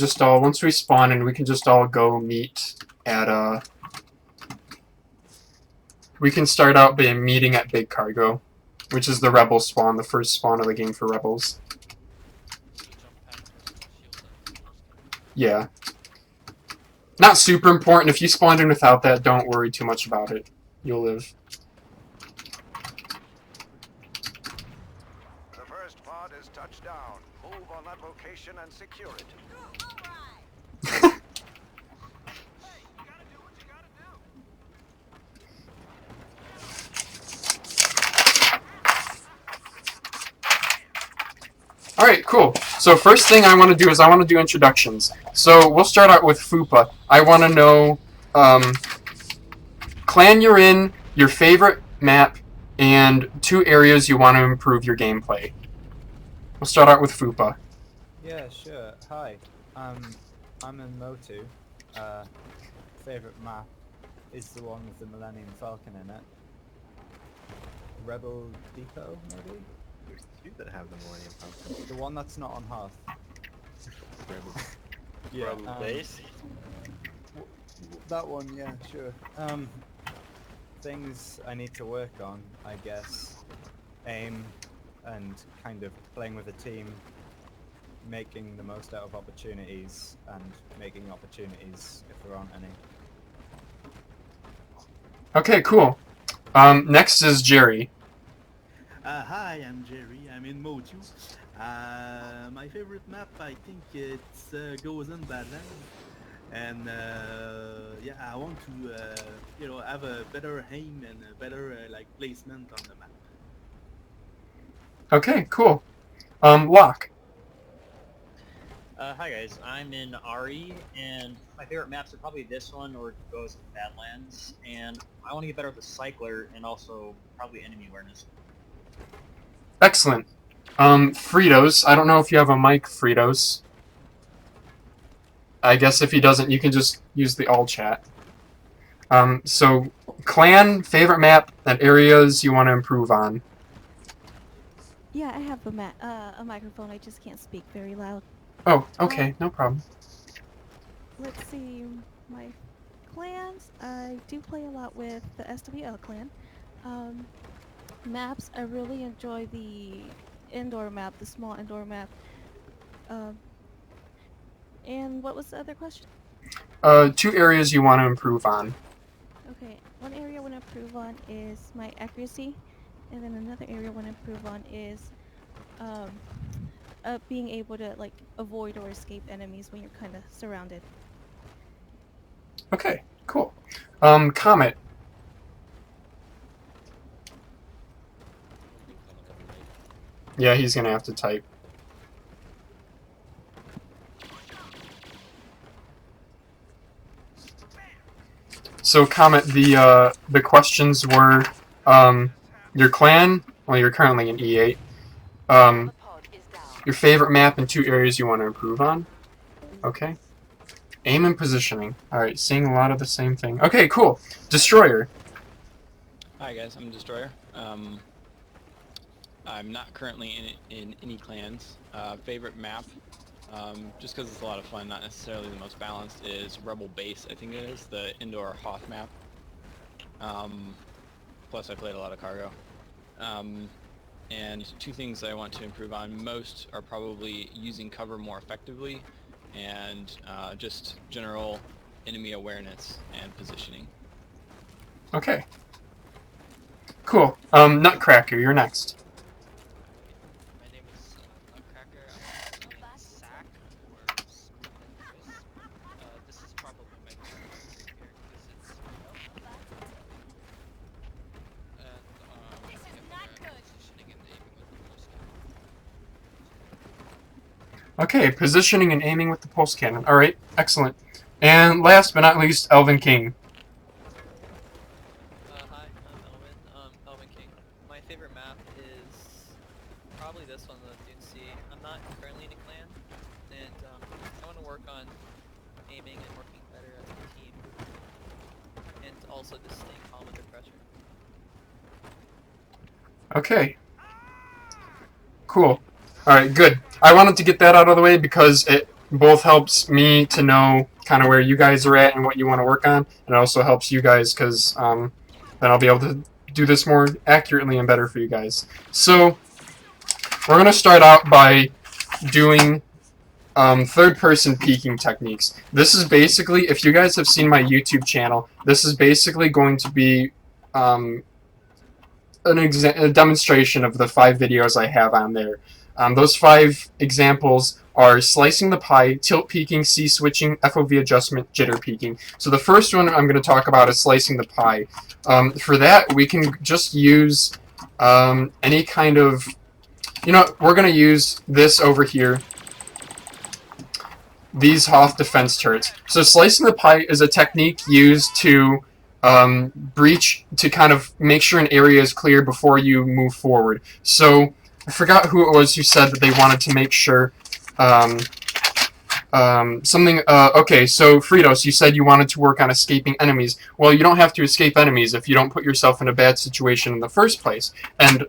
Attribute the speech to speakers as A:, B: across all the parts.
A: just all, once we spawn in, we can just all go meet at, we can start out by meeting at Big Cargo, which is the Rebel spawn, the first spawn of the game for Rebels. Yeah. Not super important. If you spawned in without that, don't worry too much about it. You'll live.
B: The first pod is touched down. Move on that location and secure it.
A: Alright, cool. So first thing I want to do is I want to do introductions. So we'll start out with FUPA. I want to know clan you're in, your favorite map, and 2 areas you want to improve your gameplay. We'll start out with FUPA.
C: Yeah, sure. Hi. I'm in Motu. Favorite map is the one with the Millennium Falcon in it. Rebel Depot, maybe?
D: There's 2 that have the Millennium Falcon.
C: The one that's not on Hearth.
D: Rebel.
C: Yeah.
D: Rebel base.
C: That one, yeah, sure. Things I need to work on, I guess. Aim and kind of playing with a team, making the most out of opportunities, and making opportunities if there aren't any.
A: Okay, cool. Next is Jerry.
E: Hi, I'm Jerry. I'm in Motu. My favorite map, I think it's goes on Badlands, and yeah, I want to you know, have a better aim and a better like placement on the map.
A: Okay, cool. Locke.
F: Hi guys, I'm in RE, and my favorite maps are probably this one or goes with Badlands, and I want to get better with the Cycler and also probably enemy awareness.
A: Excellent. Fritos. I don't know if you have a mic, Fritos. I guess if he doesn't, you can just use the all chat. So, clan, favorite map, and areas you want to improve on.
G: Yeah, I have a microphone. I just can't speak very loud.
A: Oh, okay, no problem.
G: Let's see, my clans. I do play a lot with the SWL clan. Maps. I really enjoy the indoor map, the small indoor map. And what was the other question?
A: 2 areas you want to improve on.
G: Okay, one area I want to improve on is my accuracy, and then another area I want to improve on is being able to like avoid or escape enemies when you're kind of surrounded.
A: Okay, cool. Comet. Yeah, he's gonna have to type. So, Comet, the questions were, your clan, well, you're currently in E8, your favorite map and 2 areas you want to improve on. Okay. Aim and positioning. Alright, seeing a lot of the same thing. Okay, cool. Destroyer.
H: Hi guys, I'm Destroyer. I'm not currently in any clans. Favorite map, just because it's a lot of fun, not necessarily the most balanced, is Rebel Base, I think it is, the indoor Hoth map. Plus I played a lot of cargo. And 2 things I want to improve on most are probably using cover more effectively and just general enemy awareness and positioning.
A: Okay. Cool. Nutcracker, you're next.
I: My name is Nutcracker. I'm a sack or this is probably my favorite here because it's positioning and aiming with the pulse cannon.
A: Okay, positioning and aiming with the pulse cannon. Alright, excellent. And last but not least, Elvin King.
I: Hi, I'm Elvin King. My favorite map is probably this one, the Dune Sea. I'm not currently in a clan, and I want to work on aiming and working better as a team, and also just staying calm under pressure.
A: Okay. Cool. Alright, good. I wanted to get that out of the way because both helps me to know kind of where you guys are at and what you want to work on, and it also helps you guys because then I'll be able to do this more accurately and better for you guys. So we're going to start out by doing third-person peeking techniques. This is basically, if you guys have seen my YouTube channel, this is basically going to be a demonstration of the 5 videos I have on there. Those 5 examples are slicing the pie, tilt peeking, C-switching, FOV adjustment, jitter peeking. So the first one I'm going to talk about is slicing the pie. For that, we can just use any kind of... You know, we're going to use this over here. These Hoth defense turrets. So slicing the pie is a technique used to breach, to kind of make sure an area is clear before you move forward. So I forgot who it was who said that they wanted to make sure something, okay, so Fritos, you said you wanted to work on escaping enemies. Well, you don't have to escape enemies if you don't put yourself in a bad situation in the first place. And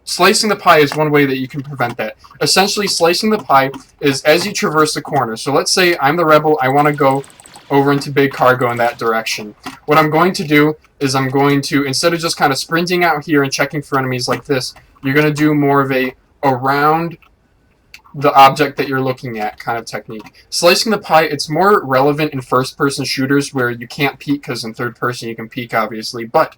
A: slicing the pie is one way that you can prevent that. Essentially, slicing the pie is as you traverse the corner. So let's say I'm the rebel, I want to go over into big cargo in that direction. What I'm going to do is I'm going to, instead of just kind of sprinting out here and checking for enemies like this, you're going to do more of a around the object that you're looking at kind of technique. Slicing the pie, it's more relevant in first-person shooters where you can't peek, because in third-person you can peek, obviously, but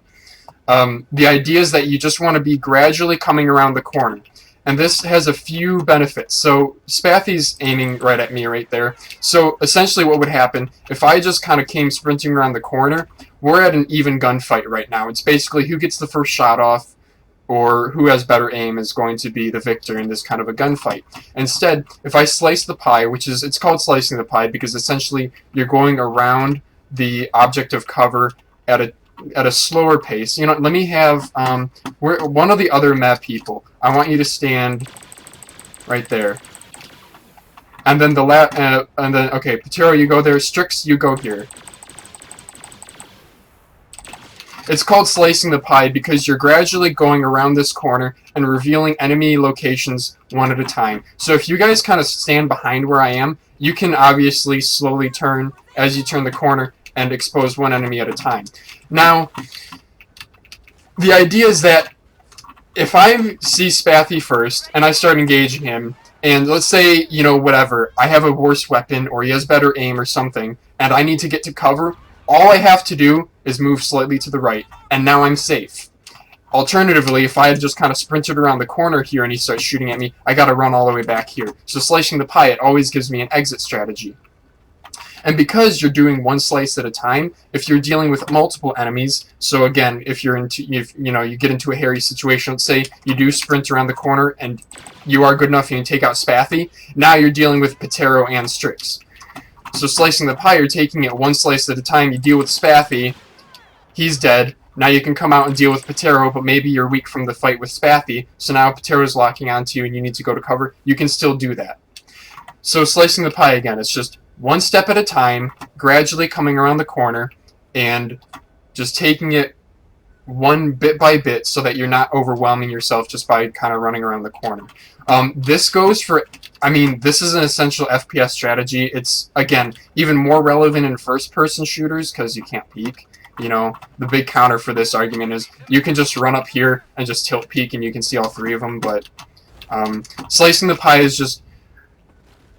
A: the idea is that you just want to be gradually coming around the corner. And this has a few benefits. So Spathy's aiming right at me right there. So essentially what would happen, if I just kind of came sprinting around the corner, we're at an even gunfight right now. It's basically who gets the first shot off or who has better aim is going to be the victor in this kind of a gunfight. Instead, if I slice the pie, which is, it's called slicing the pie because essentially you're going around the object of cover at a slower pace. You know, let me have one of the other map people. I want you to stand right there, and then okay, Patero, you go there. Strix, you go here. It's called slicing the pie because you're gradually going around this corner and revealing enemy locations one at a time. So if you guys kind of stand behind where I am, you can obviously slowly turn as you turn the corner and expose one enemy at a time. Now, the idea is that if I see Spathy first and I start engaging him, and let's say, you know, whatever, I have a worse weapon or he has better aim or something, and I need to get to cover, all I have to do is move slightly to the right, and now I'm safe. Alternatively, if I had just kind of sprinted around the corner here and he starts shooting at me, I gotta run all the way back here. So slicing the pie, it always gives me an exit strategy. And because you're doing one slice at a time, if you're dealing with multiple enemies, so again, if you're into, you get into a hairy situation, let's say you do sprint around the corner and you are good enough and you take out Spathy, now you're dealing with Patero and Strix. So slicing the pie, you're taking it one slice at a time, you deal with Spathy, he's dead, now you can come out and deal with Patero, but maybe you're weak from the fight with Spathy, so now Patero's locking onto you and you need to go to cover, you can still do that. So slicing the pie again, it's just one step at a time, gradually coming around the corner, and just taking it one bit by bit so that you're not overwhelming yourself just by kind of running around the corner. This goes for, I mean, this is an essential FPS strategy. It's, again, even more relevant in first-person shooters because you can't peek. You know, the big counter for this argument is you can just run up here and just tilt peek and you can see all 3 of them, but slicing the pie is just,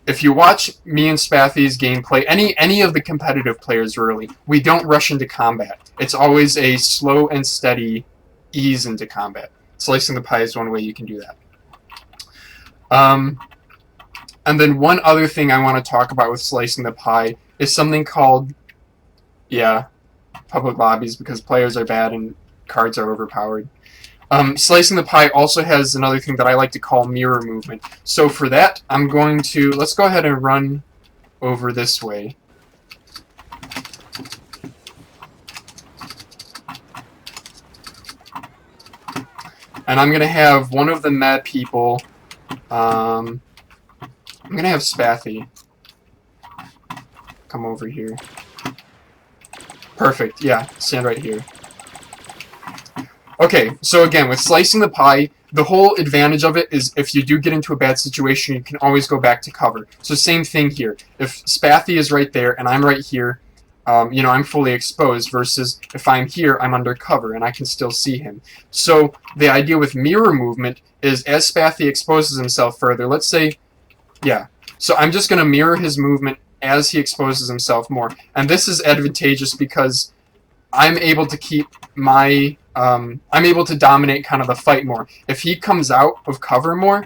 A: if you watch me and Spathy's gameplay, any of the competitive players really, we don't rush into combat. It's always a slow and steady ease into combat. Slicing the pie is one way you can do that. And then one other thing I want to talk about with slicing the pie is something called, yeah, public lobbies, because players are bad and cards are overpowered. Slicing the pie also has another thing that I like to call mirror movement. So for that, I'm going to, let's go ahead and run over this way. And I'm going to have one of the mad people, I'm going to have Spathy come over here. Perfect, yeah, stand right here. Okay, so again, with slicing the pie, the whole advantage of it is if you do get into a bad situation, you can always go back to cover. So same thing here. If Spathy is right there and I'm right here, you know, I'm fully exposed, versus if I'm here, I'm under cover and I can still see him. So the idea with mirror movement is as Spathy exposes himself further, let's say, yeah, so I'm just going to mirror his movement as he exposes himself more. And this is advantageous because I'm able to keep my, I'm able to dominate kind of the fight more. If he comes out of cover more,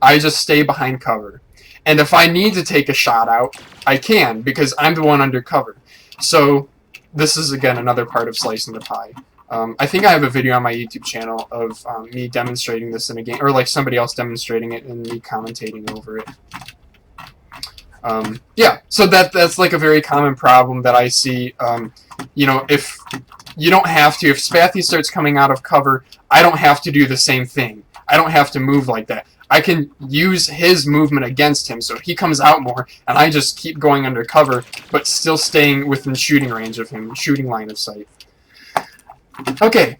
A: I just stay behind cover. And if I need to take a shot out, I can, because I'm the one under cover. So this is, again, another part of slicing the pie. I think I have a video on my YouTube channel of me demonstrating this in a game, or like somebody else demonstrating it and me commentating over it. Yeah, so that's like a very common problem that I see. You know, if you don't have to, if Spathy starts coming out of cover, I don't have to do the same thing. I don't have to move like that. I can use his movement against him, so he comes out more, and I just keep going under cover, but still staying within shooting range of him, shooting line of sight. Okay,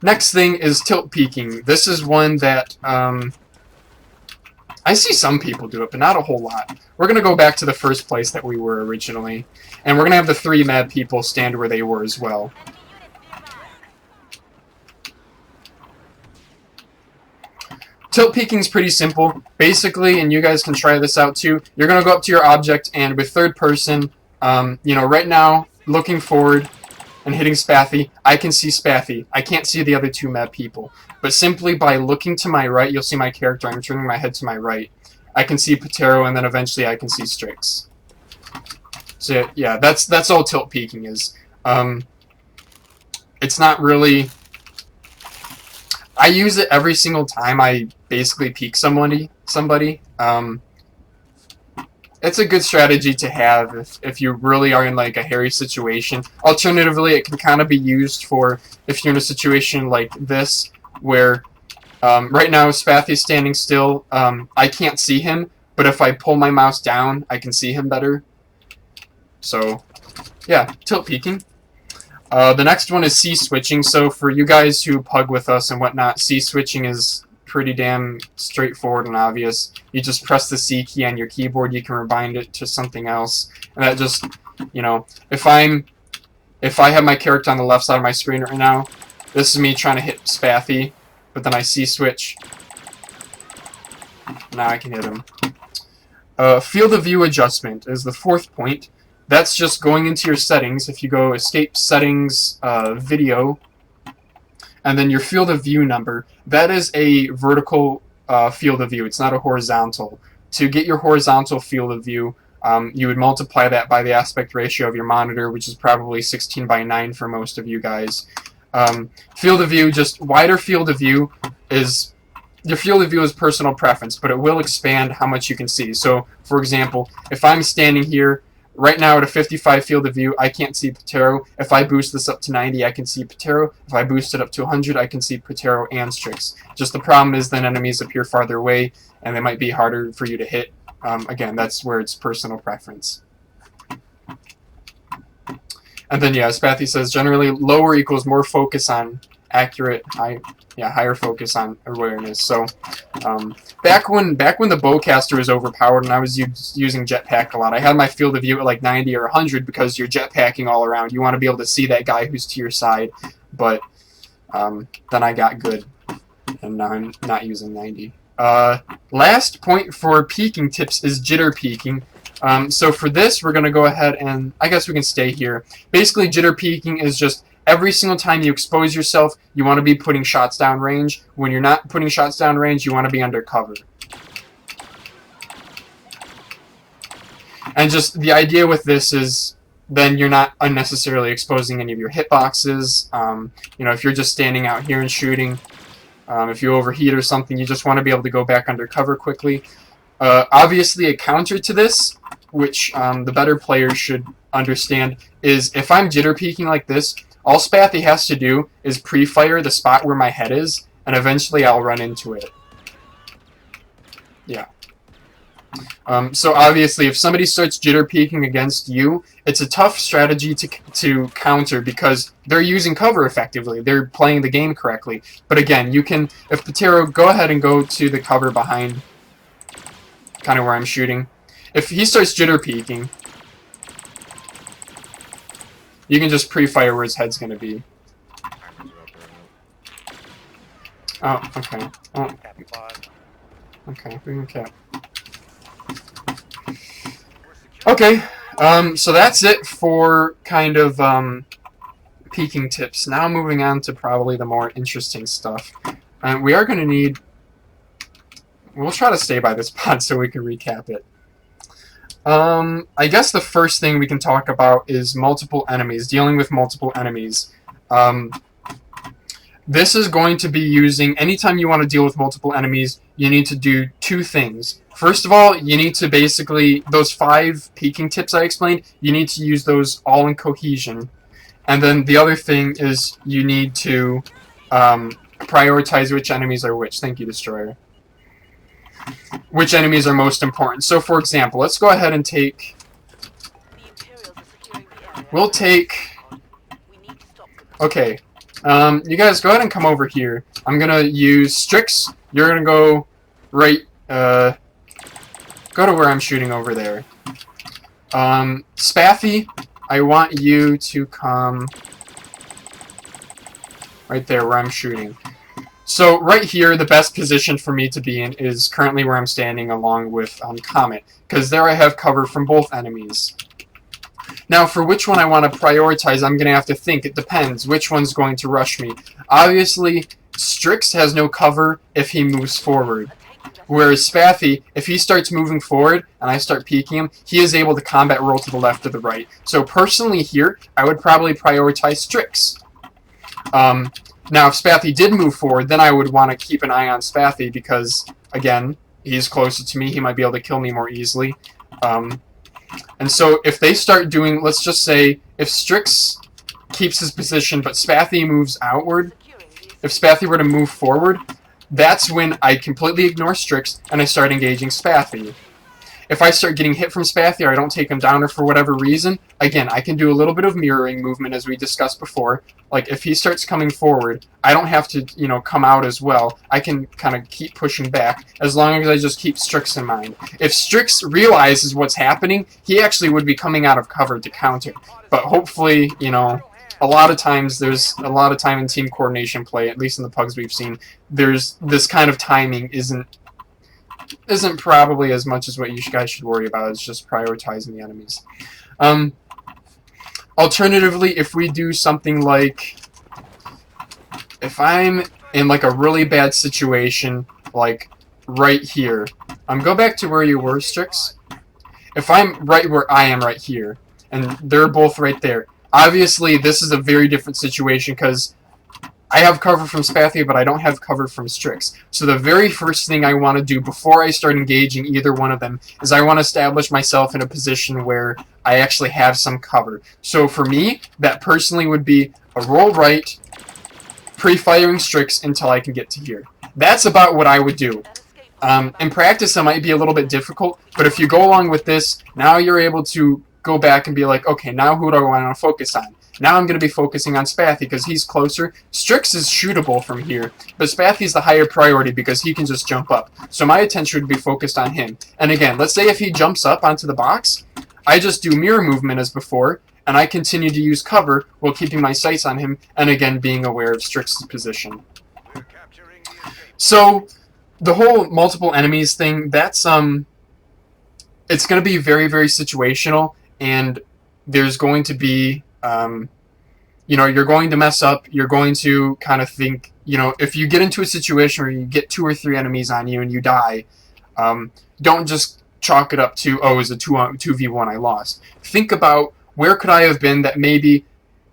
A: next thing is tilt peeking. This is one that I see some people do it, but not a whole lot. We're going to go back to the first place that we were originally, and we're going to have the 3 mad people stand where they were as well. Tilt peeking is pretty simple. Basically, and you guys can try this out too, you're going to go up to your object, and with third person, you know, right now, looking forward and hitting Spathy, I can see Spathy. I can't see the other 2 mad people. But simply by looking to my right, you'll see my character. I'm turning my head to my right. I can see Patero, and then eventually I can see Strix. So yeah, that's all tilt peeking is. It's not really... I use it every single time I basically peek somebody. It's a good strategy to have if you really are in like a hairy situation. Alternatively, it can kind of be used for if you're in a situation like this, where right now Spathy's standing still. I can't see him, but if I pull my mouse down, I can see him better. So, yeah, tilt peeking. The next one is C-switching. So for you guys who pug with us and whatnot, C-switching is pretty damn straightforward and obvious. You just press the C key on your keyboard, you can rebind it to something else, and that just, you know, if I have my character on the left side of my screen right now, this is me trying to hit Spathy, but then I C-switch. Now I can hit him. Field of view adjustment is the 4th point. That's just going into your settings. If you go escape settings, video, and then your field of view number, that is a vertical field of view. It's not a horizontal. To get your horizontal field of view, you would multiply that by the aspect ratio of your monitor, which is probably 16:9 for most of you guys. Field of view, just wider field of view is... Your field of view is personal preference, but it will expand how much you can see. So, for example, if I'm standing here, right now at a 55 field of view, I can't see Patero. If I boost this up to 90, I can see Patero. If I boost it up to 100, I can see Patero and Strix. Just the problem is then enemies appear farther away, and they might be harder for you to hit. Again, that's where it's personal preference. And then, yeah, Spathy says, generally, lower equals more focus on accurate, higher focus on awareness. So, back when the bowcaster was overpowered and I was using jetpack a lot, I had my field of view at like 90 or 100 because you're jetpacking all around. You want to be able to see that guy who's to your side, but then I got good, and now I'm not using 90. Last point for peeking tips is jitter peeking. So for this, we're going to go ahead and, I guess we can stay here. Basically, jitter peeking is just every single time you expose yourself, you want to be putting shots down range. When you're not putting shots down range, you want to be under cover. And just the idea with this is then you're not unnecessarily exposing any of your hitboxes. You know, if you're just standing out here and shooting, if you overheat or something, you just want to be able to go back under cover quickly. Obviously, a counter to this, which the better players should understand, is if I'm jitter peeking like this, all Spathy has to do is pre-fire the spot where my head is, and eventually I'll run into it. Yeah. So obviously, if somebody starts jitter peeking against you, it's a tough strategy to counter because they're using cover effectively. They're playing the game correctly. But again, you can, if Patero, go ahead and go to the cover behind, kind of where I'm shooting. If he starts jitter peeking, you can just pre-fire where his head's going to be. Oh, okay. Oh. Okay, we can cap. Okay, so that's it for kind of peeking tips. Now moving on to probably the more interesting stuff. We are going to need... We'll try to stay by this pod so we can recap it. I guess the first thing we can talk about is multiple enemies, dealing with multiple enemies. This is going to be using, anytime you want to deal with multiple enemies, you need to do two things. First of all, you need to basically, those 5 peeking tips I explained, you need to use those all in cohesion. And then the other thing is you need to prioritize which enemies are which. Thank you, Destroyer. Which enemies are most important. So for example, let's go ahead and take... We'll take... Okay. You guys go ahead and come over here. I'm gonna use Strix. You're gonna go right, go to where I'm shooting over there. Spaffy, I want you to come right there where I'm shooting. So right here, the best position for me to be in is currently where I'm standing along with Comet, because there I have cover from both enemies. Now, for which one I want to prioritize, I'm going to have to think. It depends. Which one's going to rush me? Obviously, Strix has no cover if he moves forward. Whereas Spaffy, if he starts moving forward and I start peeking him, he is able to combat roll to the left or the right. So personally here, I would probably prioritize Strix. Now, if Spaffy did move forward, then I would want to keep an eye on Spaffy because, again, he's closer to me. He might be able to kill me more easily. And so if they start doing, let's just say, if Strix keeps his position but Spaffy moves outward, if Spaffy were to move forward, that's when I completely ignore Strix and I start engaging Spaffy. If I start getting hit from Spaffy or I don't take him down or for whatever reason, again, I can do a little bit of mirroring movement as we discussed before. Like, if he starts coming forward, I don't have to, you know, come out as well. I can kind of keep pushing back as long as I just keep Strix in mind. If Strix realizes what's happening, he actually would be coming out of cover to counter. But hopefully, you know, a lot of times there's a lot of time in team coordination play, at least in the pugs we've seen, there's this kind of timing isn't probably as much as what you guys should worry about. It's just prioritizing the enemies. Alternatively, if we do something like, if I'm in like a really bad situation, like right here, go back to where you were, Strix. If I'm right where I am right here, and they're both right there, obviously this is a very different situation because I have cover from Spaffy, but I don't have cover from Strix. So the very first thing I want to do before I start engaging either one of them is I want to establish myself in a position where I actually have some cover. So for me, that personally would be a roll right, pre-firing Strix until I can get to here. That's about what I would do. In practice, it might be a little bit difficult, but if you go along with this, now you're able to go back and be like, okay, now who do I want to focus on? Now I'm going to be focusing on Spaffy because he's closer. Strix is shootable from here, but Spaffy's the higher priority because he can just jump up. So my attention would be focused on him. And again, let's say if he jumps up onto the box, I just do mirror movement as before, and I continue to use cover while keeping my sights on him, and again being aware of Strix's position. So the whole multiple enemies thing, that's it's going to be very, very situational, and there's going to be you know, you're going to mess up. You're going to kind of think, you know, if you get into a situation where you get 2 or 3 enemies on you and you die, don't just chalk it up to, oh, it's a 2v1 I lost. Think about where could I have been that maybe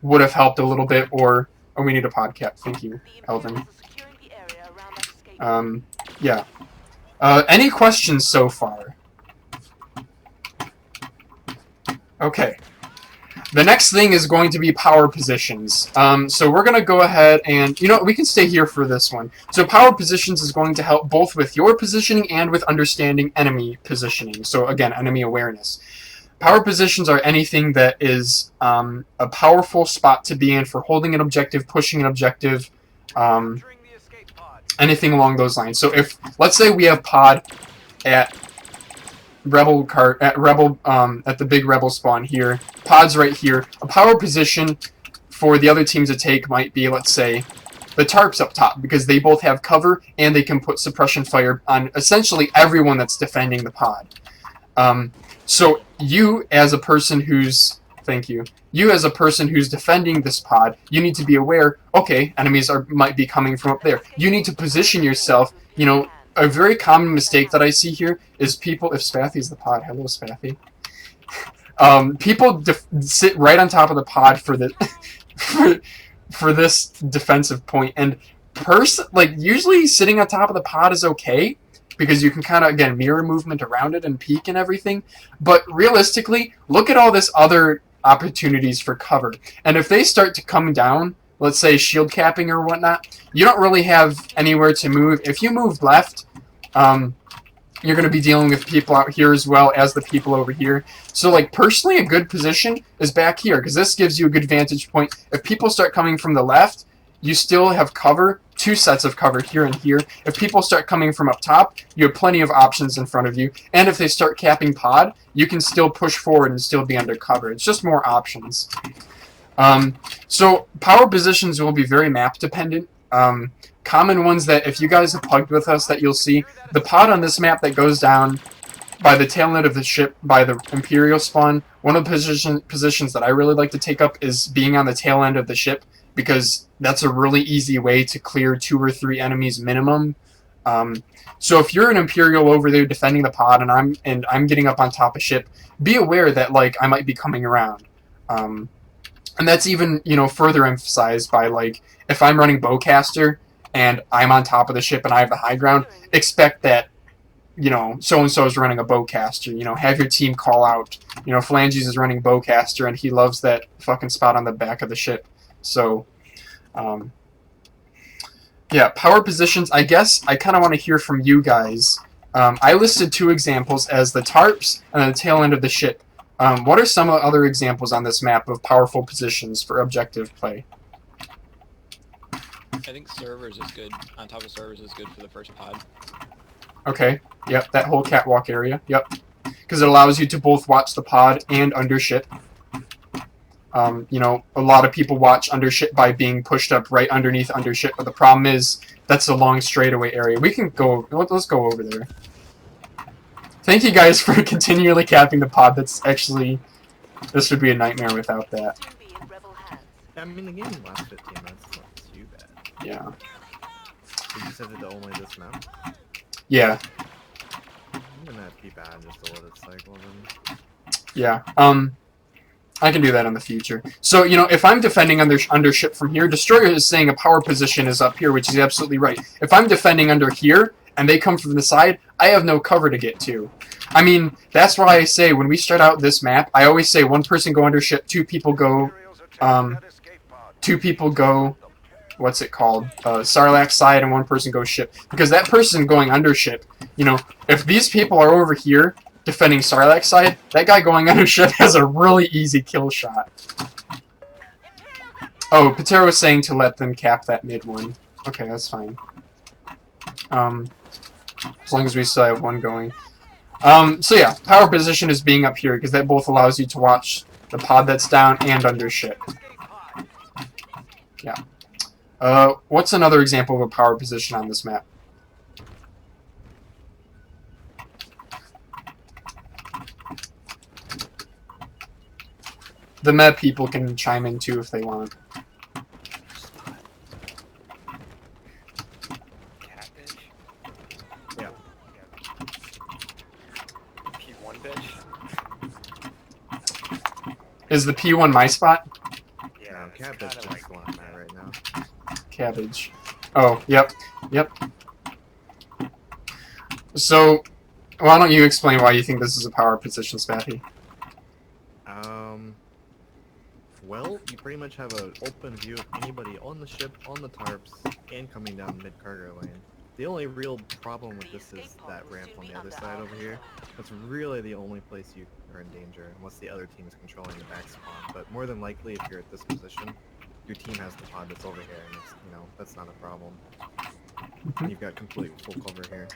A: would have helped a little bit, or, oh, we need a podcast. Thank you, Elvin. Yeah. Any questions so far? Okay. The next thing is going to be power positions. So we're going to go ahead and, you know, we can stay here for this one. So power positions is going to help both with your positioning and with understanding enemy positioning. So again, enemy awareness. Power positions are anything that is a powerful spot to be in for holding an objective, pushing an objective, anything along those lines. So if, let's say we have pod at at the big rebel spawn here, pod's right here, a power position for the other team to take might be, let's say, the tarps up top, because they both have cover and they can put suppression fire on essentially everyone that's defending the pod. So you as a person who's defending this pod, you need to be aware, okay, enemies might be coming from up there. You need to position yourself, you know. A very common mistake that I see here is people, if Spathy's the pod, hello Spathy. People sit right on top of the pod for the for this defensive point, and usually sitting on top of the pod is okay because you can kind of, again, mirror movement around it and peek and everything. But realistically, look at all this other opportunities for cover, and if they start to come down, let's say shield capping or whatnot, you don't really have anywhere to move. If you move left, you're going to be dealing with people out here as well as the people over here. So, like, personally, a good position is back here, because this gives you a good vantage point. If people start coming from the left, you still have cover, 2 sets of cover here and here. If people start coming from up top, you have plenty of options in front of you. And if they start capping pod, you can still push forward and still be under cover. It's just more options. So power positions will be very map dependent. Common ones that if you guys have plugged with us that you'll see, the pod on this map that goes down by the tail end of the ship by the Imperial spawn, one of the positions that I really like to take up is being on the tail end of the ship, because that's a really easy way to clear 2 or 3 enemies minimum. So if you're an Imperial over there defending the pod and I'm getting up on top of ship, be aware that, like, I might be coming around. And that's even, you know, further emphasized by, like, if I'm running bowcaster and I'm on top of the ship and I have the high ground, expect that, you know, so-and-so is running a bowcaster. You know, have your team call out, you know, Phalanges is running bowcaster and he loves that fucking spot on the back of the ship. So, yeah, power positions, I guess I kind of want to hear from you guys. I listed 2 examples as the tarps and the tail end of the ship. What are some other examples on this map of powerful positions for objective play?
H: I think servers is good. On top of servers is good for the first pod.
A: Okay, yep, that whole catwalk area, yep. Because it allows you to both watch the pod and undership. You know, a lot of people watch undership by being pushed up right underneath undership, but the problem is that's a long straightaway area. We can go, let's go over there. Thank you guys for continually capping the pod. That's actually, this would be a nightmare without that.
D: I mean, the game lasts 15 minutes. It's not too bad.
A: Yeah.
D: Did you set it to only this map?
A: Yeah.
D: I'm gonna be bad just to let it cycle then.
A: Yeah. I can do that in the future. So, you know, if I'm defending under ship from here, Destroyer is saying a power position is up here, which is absolutely right. If I'm defending under here, and they come from the side, I have no cover to get to. I mean, that's why I say when we start out this map, I always say 1 person go under ship, 2 people go, what's it called, Sarlacc side, and 1 person goes ship. Because that person going under ship, you know, if these people are over here defending Sarlacc side, that guy going under ship has a really easy kill shot. Oh, Patero was saying to let them cap that mid one. Okay, that's fine. As long as we still have 1 going. So yeah, power position is being up here, because that both allows you to watch the pod that's down and under ship. Yeah. What's another example of a power position on this map? The map people can chime in too if they want.
D: Yeah.
J: P1 bitch.
A: Is the P1 my spot?
J: Yeah, it's
D: Cabbage
J: kinda
D: just
J: like
D: won that right now.
A: Cabbage. Oh, yep. Yep. So, why don't you explain why you think this is a power position, Spatty?
D: Well, you pretty much have an open view of anybody on the ship, on the tarps, and coming down mid-cargo lane. The only real problem with this is that ramp on the other side over here. That's really the only place you are in danger, unless the other team is controlling the back spawn. But more than likely, if you're at this position, your team has the pod that's over here, and it's, you know, that's not a problem. And you've got complete full cover here.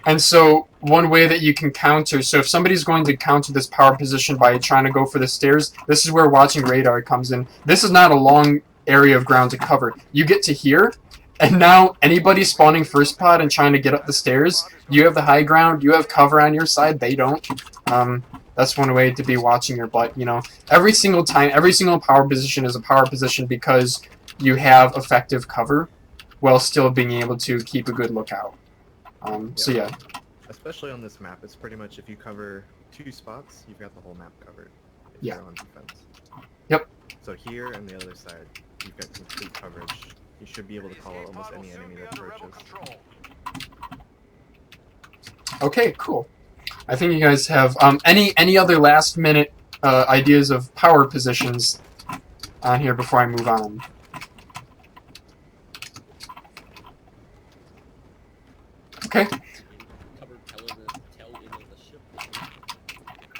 A: And so one way that you can counter, so if somebody's going to counter this power position by trying to go for the stairs, this is where watching radar comes in. This is not a long area of ground to cover. You get to here, and now anybody spawning first pod and trying to get up the stairs, you have the high ground, you have cover on your side, they don't. That's one way to be watching your butt, you know. Every single time, every single power position is a power position because you have effective cover while still being able to keep a good lookout. So yeah.
D: Especially on this map, it's pretty much if you cover 2 spots, you've got the whole map covered. If
A: Yeah.
D: you're on defense.
A: Yep.
D: So here and the other side, you've got complete coverage. You should be able to call out almost any enemy that approaches.
A: Okay, cool. I think you guys have any other last minute ideas of power positions on here before I move on. Okay.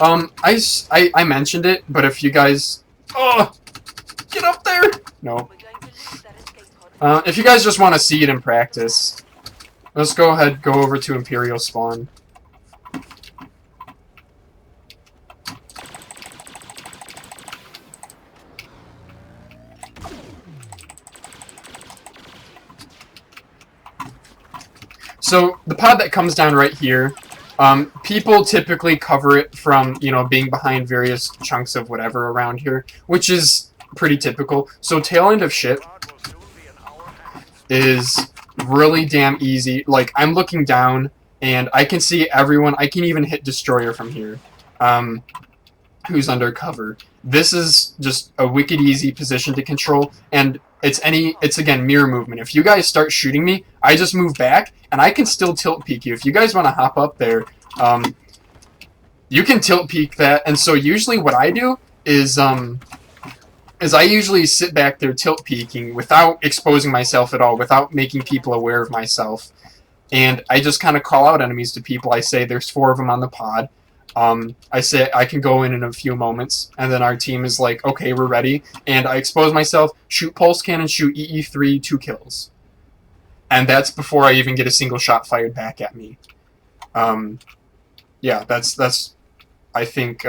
A: I mentioned it, but if you guys, get up there. No. If you guys just want to see it in practice, let's go ahead, go over to Imperial Spawn. So the pod that comes down right here, people typically cover it from, you know, being behind various chunks of whatever around here, which is pretty typical. So tail end of ship is really damn easy. Like, I'm looking down, and I can see everyone. I can even hit Destroyer from here, who's under cover. This is just a wicked easy position to control, and it's again mirror movement. If you guys start shooting me, I just move back, and I can still tilt peek you. If you guys want to hop up there, you can tilt peek that. And so usually what I do is I usually sit back there tilt peeking without exposing myself at all, without making people aware of myself. And I just kind of call out enemies to people. I say there's 4 of them on the pod. I say I can go in a few moments, and then our team is like, okay, we're ready. And I expose myself, shoot pulse cannon, shoot EE3, 2 kills. And that's before I even get a single shot fired back at me. Yeah, that's I think,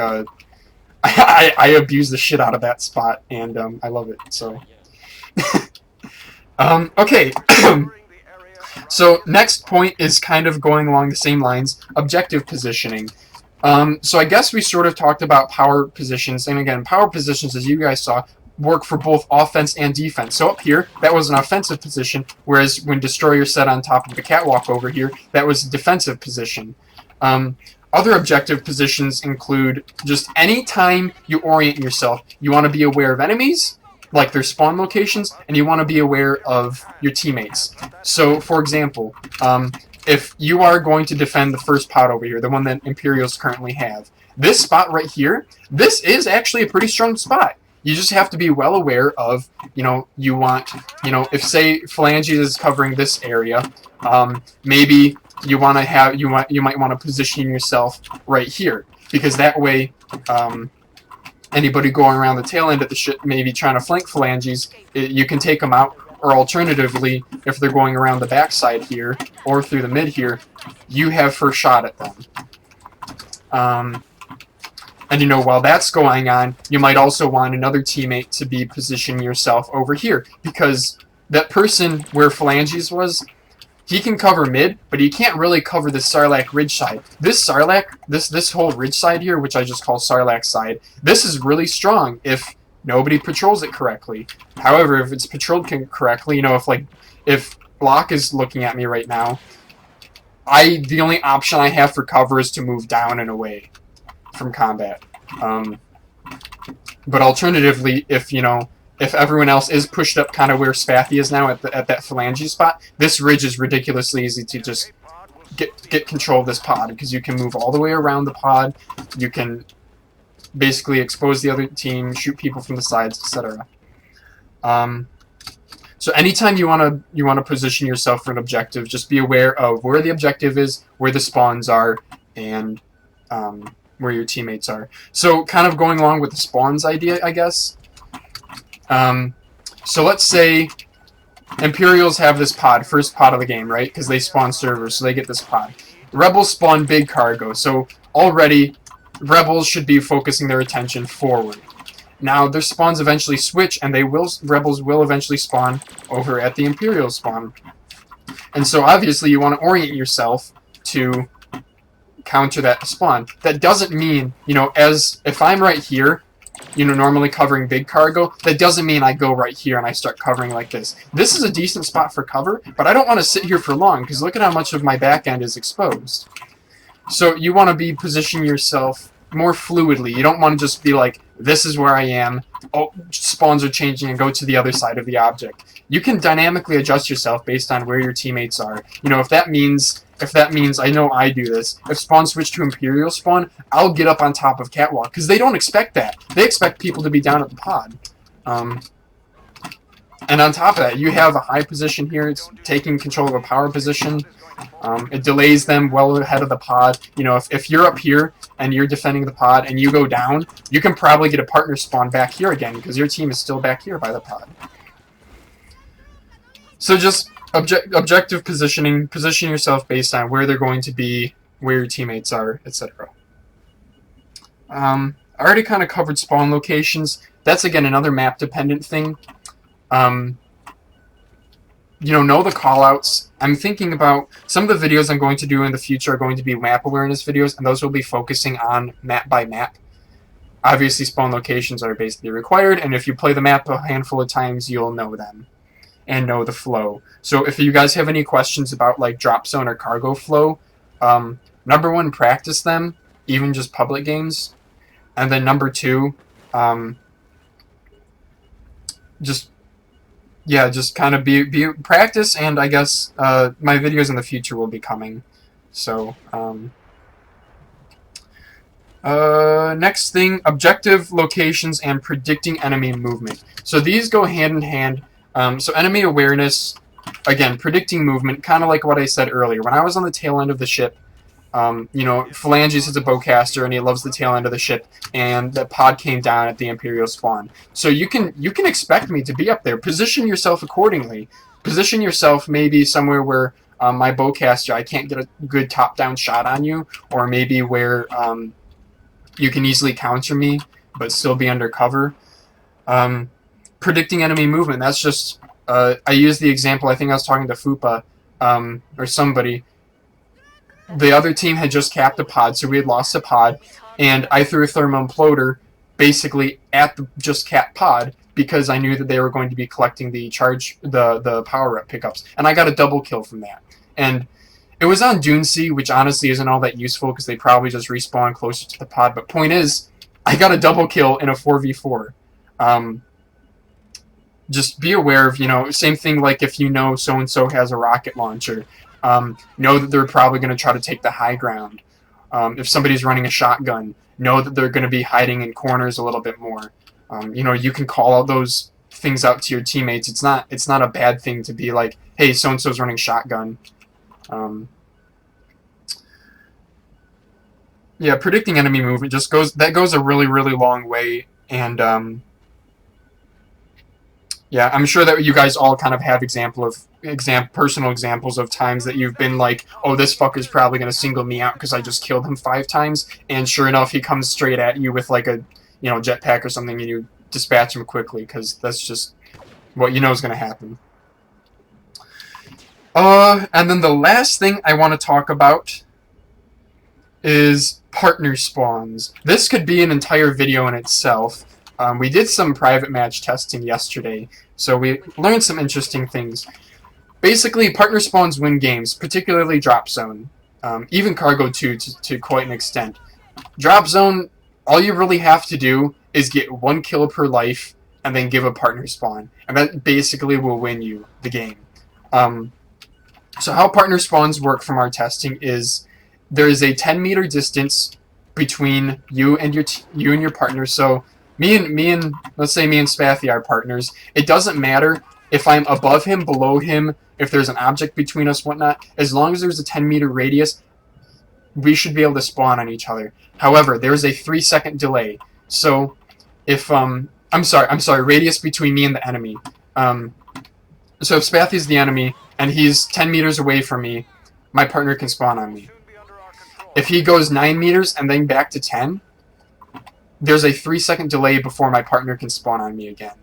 A: I abuse the shit out of that spot, and I love it, so. Okay. So next point is kind of going along the same lines, objective positioning. So I guess we sort of talked about power positions, and again, power positions, as you guys saw, work for both offense and defense. So up here, that was an offensive position, whereas when Destroyer set on top of the catwalk over here, that was a defensive position. Other objective positions include just any time you orient yourself, you want to be aware of enemies, like their spawn locations, and you want to be aware of your teammates. So, for example, if you are going to defend the first pod over here, the one that Imperials currently have, this spot right here, this is actually a pretty strong spot. You just have to be well aware of, you know, you want, you know, if say Phalanges is covering this area, maybe you want to have, you might want to position yourself right here, because that way, anybody going around the tail end of the ship, maybe trying to flank Phalanges, you can take them out. Or alternatively, if they're going around the backside here, or through the mid here, you have first shot at them. And you know, while that's going on, you might also want another teammate to be positioning yourself over here, because that person where Phalanges was, he can cover mid, but he can't really cover the Sarlacc ridge side. This Sarlacc, this whole ridge side here, which I just call Sarlacc side, this is really strong if nobody patrols it correctly. However, if it's patrolled correctly, you know, if Block is looking at me right now, the only option I have for cover is to move down and away from combat. But alternatively, if everyone else is pushed up kind of where Spathy is now at that Phalange spot, this ridge is ridiculously easy to just get control of this pod, because you can move all the way around the pod. You can basically expose the other team, shoot people from the sides, etc. So anytime you wanna position yourself for an objective, just be aware of where the objective is, where the spawns are, and where your teammates are. So kind of going along with the spawns idea, I guess. So let's say Imperials have this pod, first pod of the game, right? Because they spawn servers, so they get this pod. Rebels spawn big cargo, so already Rebels should be focusing their attention forward. Now their spawns eventually switch, and Rebels will eventually spawn over at the Imperial spawn. And so obviously you want to orient yourself to counter that spawn. That doesn't mean, as if I'm right here, normally covering big cargo, that doesn't mean I go right here and I start covering like this. This is a decent spot for cover, but I don't want to sit here for long, because look at how much of my back end is exposed. So you want to be positioning yourself more fluidly. You don't want to just be like, this is where I am, oh, spawns are changing, and go to the other side of the object. You can dynamically adjust yourself based on where your teammates are. If that means, I know I do this, if spawn switch to Imperial spawn, I'll get up on top of Catwalk, because they don't expect that. They expect people to be down at the pod. And on top of that, you have a high position here. It's taking control of a power position. It delays them well ahead of the pod. If you're up here and you're defending the pod and you go down, you can probably get a partner spawn back here again, because your team is still back here by the pod. So just objective positioning, position yourself based on where they're going to be, where your teammates are, etc. I already kind of covered spawn locations. That's, again, another map-dependent thing. Know the callouts. I'm thinking about some of the videos I'm going to do in the future are going to be map awareness videos, and those will be focusing on map by map. Obviously, spawn locations are basically required, and if you play the map a handful of times, you'll know them and know the flow. So if you guys have any questions about like drop zone or cargo flow, number one, practice them, even just public games, and then number two, just kind of be practice, and I guess my videos in the future will be coming. So next thing, objective locations and predicting enemy movement. So these go hand in hand. So enemy awareness, again, predicting movement, kind of like what I said earlier. When I was on the tail end of the ship, Phalanges is a bowcaster, and he loves the tail end of the ship, and the pod came down at the Imperial spawn. So you can expect me to be up there. Position yourself accordingly. Position yourself maybe somewhere where my bowcaster, I can't get a good top-down shot on you, or maybe where you can easily counter me, but still be under cover. Predicting enemy movement, that's just, I used the example, I think I was talking to Fupa, or somebody. The other team had just capped a pod, so we had lost a pod, and I threw a thermal imploder basically at the just capped pod, because I knew that they were going to be collecting the the power up pickups, and I got a double kill from that. And it was on Dune Sea, which honestly isn't all that useful, because they probably just respawn closer to the pod, but point is, I got a double kill in a 4v4. Just be aware of, same thing like if so-and-so has a rocket launcher, know that they're probably going to try to take the high ground. If somebody's running a shotgun, know that they're going to be hiding in corners a little bit more. You can call out those things out to your teammates. It's not a bad thing to be like, hey, so-and-so's running shotgun. Yeah, predicting enemy movement goes a really, really long way, and yeah, I'm sure that you guys all kind of have personal examples of times that you've been like, oh, this fucker's probably going to single me out because I just killed him 5 times, and sure enough, he comes straight at you with like a, jetpack or something, and you dispatch him quickly, because that's just what you know is going to happen. And then the last thing I want to talk about is partner spawns. This could be an entire video in itself. We did some private match testing yesterday, so we learned some interesting things. Basically, partner spawns win games, particularly Drop Zone, even Cargo 2 to quite an extent. Drop Zone, all you really have to do is get 1 kill per life and then give a partner spawn, and that basically will win you the game. So how partner spawns work from our testing is there is a 10-meter distance between you and your partner. So let's say me and Spathy are partners. It doesn't matter if I'm above him, below him, if there's an object between us, whatnot. As long as there's a 10-meter radius, we should be able to spawn on each other. However, there's a 3-second delay. So if I'm sorry, radius between me and the enemy. So if Spathy's the enemy and he's 10 meters away from me, my partner can spawn on me. If he goes 9 meters and then back to 10, there's a 3-second delay before my partner can spawn on me again.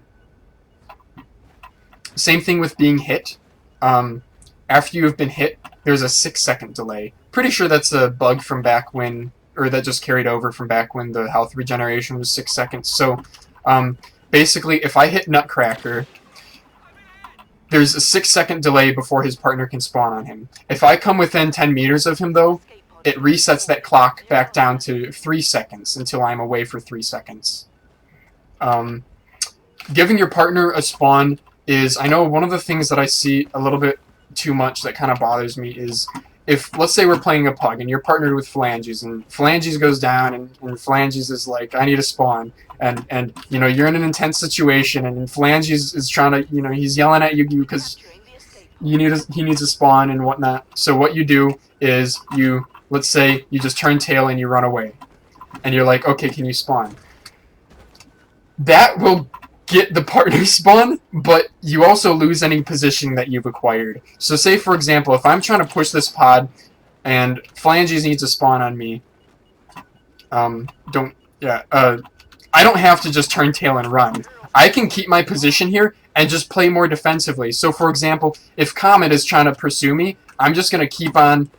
A: Same thing with being hit. After you have been hit, there's a 6-second delay. Pretty sure that's a bug from back when, or that just carried over from back when the health regeneration was 6 seconds. So basically, if I hit Nutcracker, there's a 6-second delay before his partner can spawn on him. If I come within 10 meters of him, though, it resets that clock back down to 3 seconds until I'm away for 3 seconds. Giving your partner a spawn is, I know one of the things that I see a little bit too much that kind of bothers me is, if, let's say we're playing a pug and you're partnered with Phalanges, and Phalanges goes down, and Phalanges is like, I need a spawn, and you know, you're in an intense situation, and Phalanges is trying to, you know, he's yelling at you because he needs a spawn and whatnot. So what you do is let's say you just turn tail and you run away, and you're like, okay, can you spawn? That will get the partner spawn, but you also lose any position that you've acquired. So say, for example, if I'm trying to push this pod and Phalanges needs a spawn on me, I don't have to just turn tail and run. I can keep my position here and just play more defensively. So for example, if Comet is trying to pursue me, I'm just going to keep on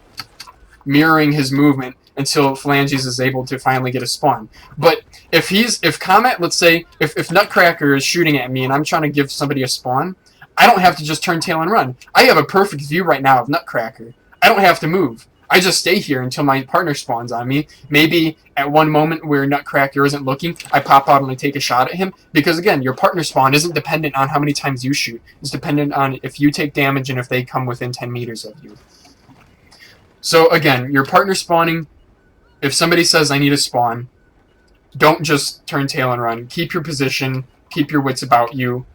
A: mirroring his movement until Phalanges is able to finally get a spawn. But if Comet, let's say, if Nutcracker is shooting at me and I'm trying to give somebody a spawn, I don't have to just turn tail and run. I have a perfect view right now of Nutcracker. I don't have to move. I just stay here until my partner spawns on me. Maybe at one moment where Nutcracker isn't looking, I pop out and I take a shot at him. Because again, your partner spawn isn't dependent on how many times you shoot. It's dependent on if you take damage and if they come within 10 meters of you. So again, your partner spawning, if somebody says I need a spawn, don't just turn tail and run. Keep your position, keep your wits about you.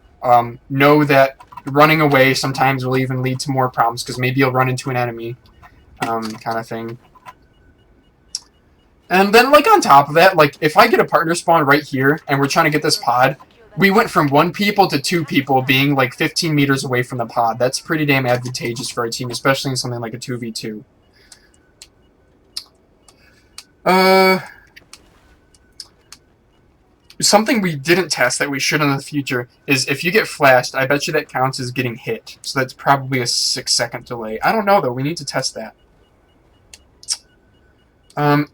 A: Know that running away sometimes will even lead to more problems because maybe you'll run into an enemy, kind of thing. And then, like, on top of that, like, if I get a partner spawn right here and we're trying to get this pod, we went from 1 people to 2 people being, like, 15 meters away from the pod. That's pretty damn advantageous for our team, especially in something like a 2v2. Something we didn't test that we should in the future is if you get flashed, I bet you that counts as getting hit. So that's probably a 6-second delay. I don't know, though. We need to test that.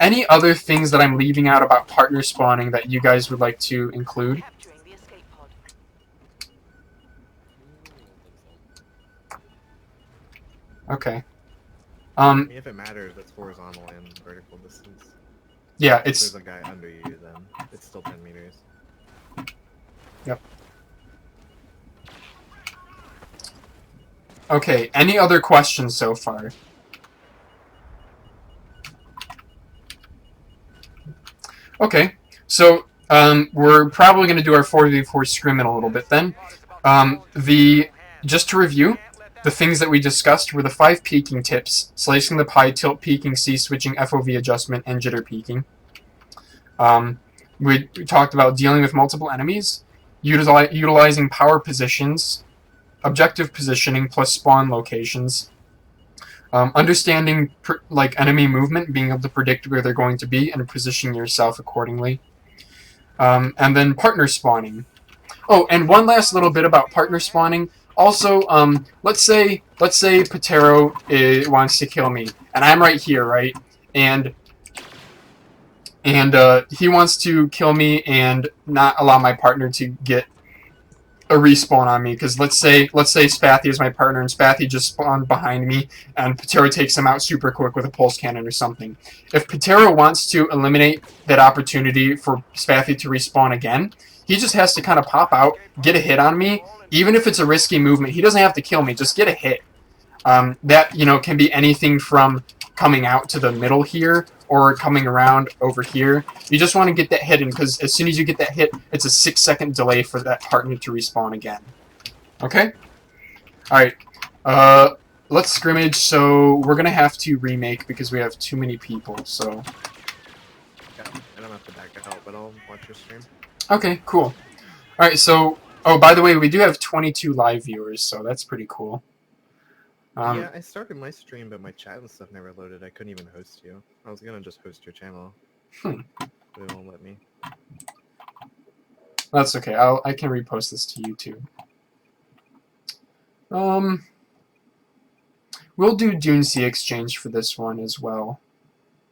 A: Any other things that I'm leaving out about partner spawning that you guys would like to include? Okay.
D: If it matters, it's horizontal and vertical distance.
A: Yeah,
D: If
A: it's...
D: there's a guy under you, then it's still 10 meters.
A: Yep. Okay, any other questions so far? Okay, so we're probably going to do our 4v4 scrim in a little bit then. Just to review, the things that we discussed were the 5 peeking tips: slicing the pie, tilt peeking, C-switching, FOV adjustment, and jitter peeking. We talked about dealing with multiple enemies, utilizing power positions, objective positioning plus spawn locations, understanding enemy movement, being able to predict where they're going to be and positioning yourself accordingly, and then partner spawning. Oh, and one last little bit about partner spawning. Also, let's say Patero wants to kill me, and I'm right here, right? And he wants to kill me and not allow my partner to get a respawn on me, because let's say Spathy is my partner and Spathy just spawned behind me and Patero takes him out super quick with a pulse cannon or something. If Patero wants to eliminate that opportunity for Spathy to respawn again, he just has to kind of pop out, get a hit on me, even if it's a risky movement. He doesn't have to kill me, just get a hit. That, you know, can be anything from coming out to the middle here, or coming around over here. You just want to get that hit in, because as soon as you get that hit, it's a 6-second delay for that partner to respawn again. Okay? Alright. Let's scrimmage, so we're gonna have to remake because we have too many people, so...
D: Yeah, I don't have to back out, but I'll watch your stream.
A: Okay, cool. Alright, so... Oh, by the way, we do have 22 live viewers, so that's pretty cool.
D: Yeah, I started my stream, but my chat and stuff never loaded. I couldn't even host you. I was gonna just host your channel. But it won't let me.
A: That's okay. I can repost this to YouTube. We'll do Dune Sea Exchange for this one as well.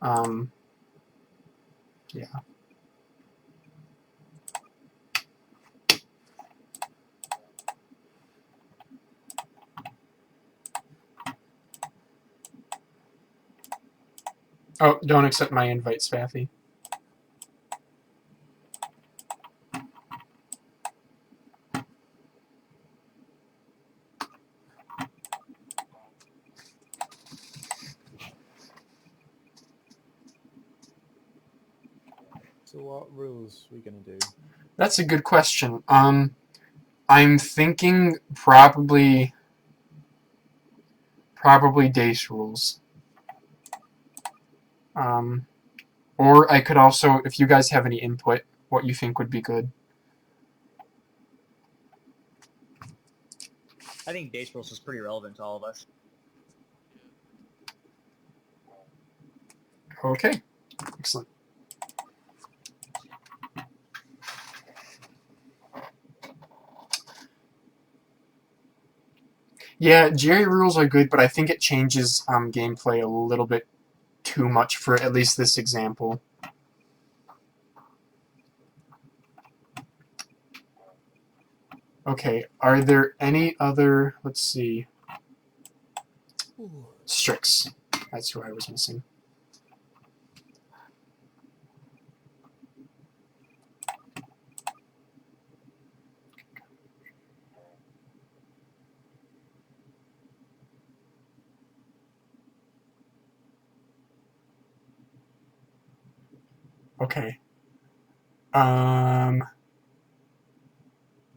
A: Yeah. Oh, don't accept my invite, Spaffy.
C: So what rules are we gonna do?
A: That's a good question. I'm thinking probably Dace rules. Or I could also, if you guys have any input, what you think would be good.
F: I think Dace Rules is pretty relevant to all of us.
A: Okay, excellent. Yeah, Jerry rules are good, but I think it changes gameplay a little bit too much for at least this example. Okay, are there any other, let's see, Strix. That's who I was missing. Okay. I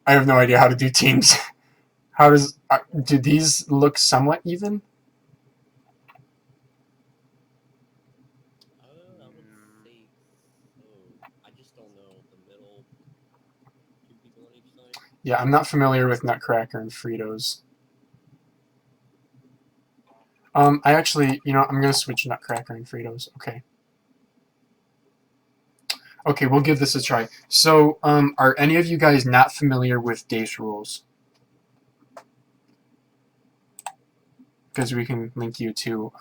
A: have no idea how to do teams. How does... do these look somewhat even?
K: I would say so. I just don't know the middle. 2 people on each side.
A: Yeah, I'm not familiar with Nutcracker and Fritos. I actually, you know, I'm going to switch Nutcracker and Fritos. Okay. Okay, we'll give this a try. So, are any of you guys not familiar with Dace rules? Because we can link you to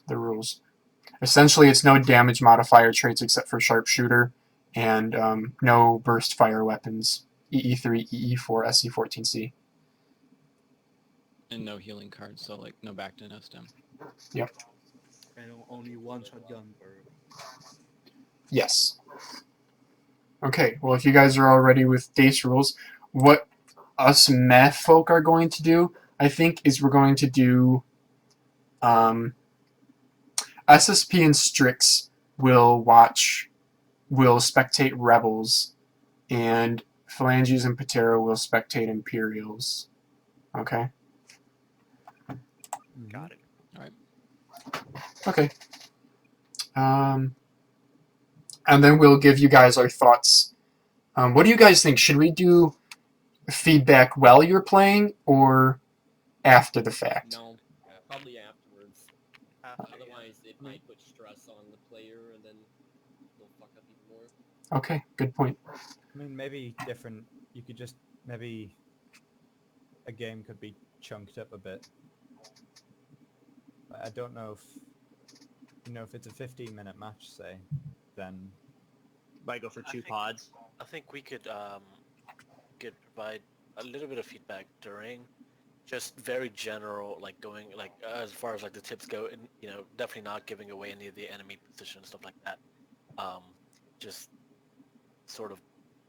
A: the rules. Essentially, it's no damage modifier traits except for Sharpshooter, and no burst fire weapons. EE3, EE4, SC14C.
H: And no healing cards, so like no back to no stem.
A: Yep.
E: And only one shotgun per...
A: Yes. Okay, well, if you guys are all ready with Dace rules, what us math folk are going to do, I think, is we're going to do SSP and Strix will spectate Rebels, and Phalanges and Patera will spectate Imperials. Okay?
J: Got it.
H: Alright.
A: Okay. And then we'll give you guys our thoughts. What do you guys think? Should we do feedback while you're playing or after the fact?
K: No, probably afterwards. Otherwise, it might put stress on the player, and then they'll fuck up even more.
A: Okay, good point.
C: I mean, maybe different. You could just maybe a game could be chunked up a bit. I don't know if if it's a 15-minute match, say, then
F: Might go for two pods.
J: I think we could provide a little bit of feedback during, just very general, like going like as far as like the tips go, and definitely not giving away any of the enemy position and stuff like that. Just sort of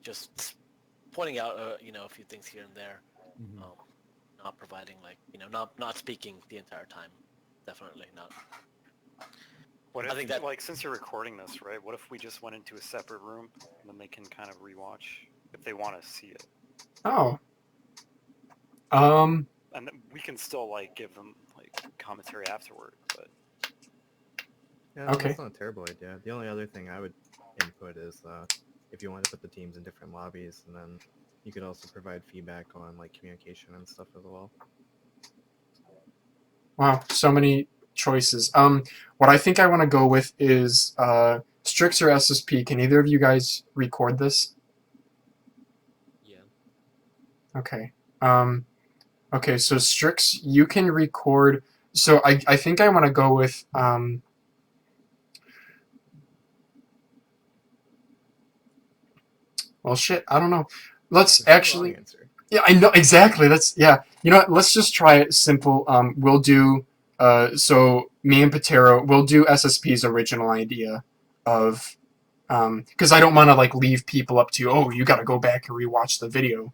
J: just pointing out a few things here and there. Not providing like not speaking the entire time. Definitely not.
L: What
J: I
L: if,
J: think that-
L: like, since you're recording this, right? What if we just went into a separate room and then they can kind of rewatch if they want to see it,
A: Oh.
L: and then we can still like give them like commentary afterward. But
D: Yeah,
A: Okay.
D: that's not a terrible idea. The only other thing I would input is if you want to put the teams in different lobbies, and then you could also provide feedback on like communication and stuff as well.
A: Wow, so many choices. What I think I want to go with is Strix or SSP. Can either of you guys record this?
K: Yeah.
A: Okay. Okay, so Strix, you can record. So I think I want to go with well, shit, I don't know. Let's
D: There's no
A: actually.
D: wrong answer.
A: Yeah, I know exactly. Yeah. You know what? Let's just try it simple. We'll do. So me and Patero, we'll do SSP's original idea of, because I don't want to like leave people up to, oh, you got to go back and rewatch the video.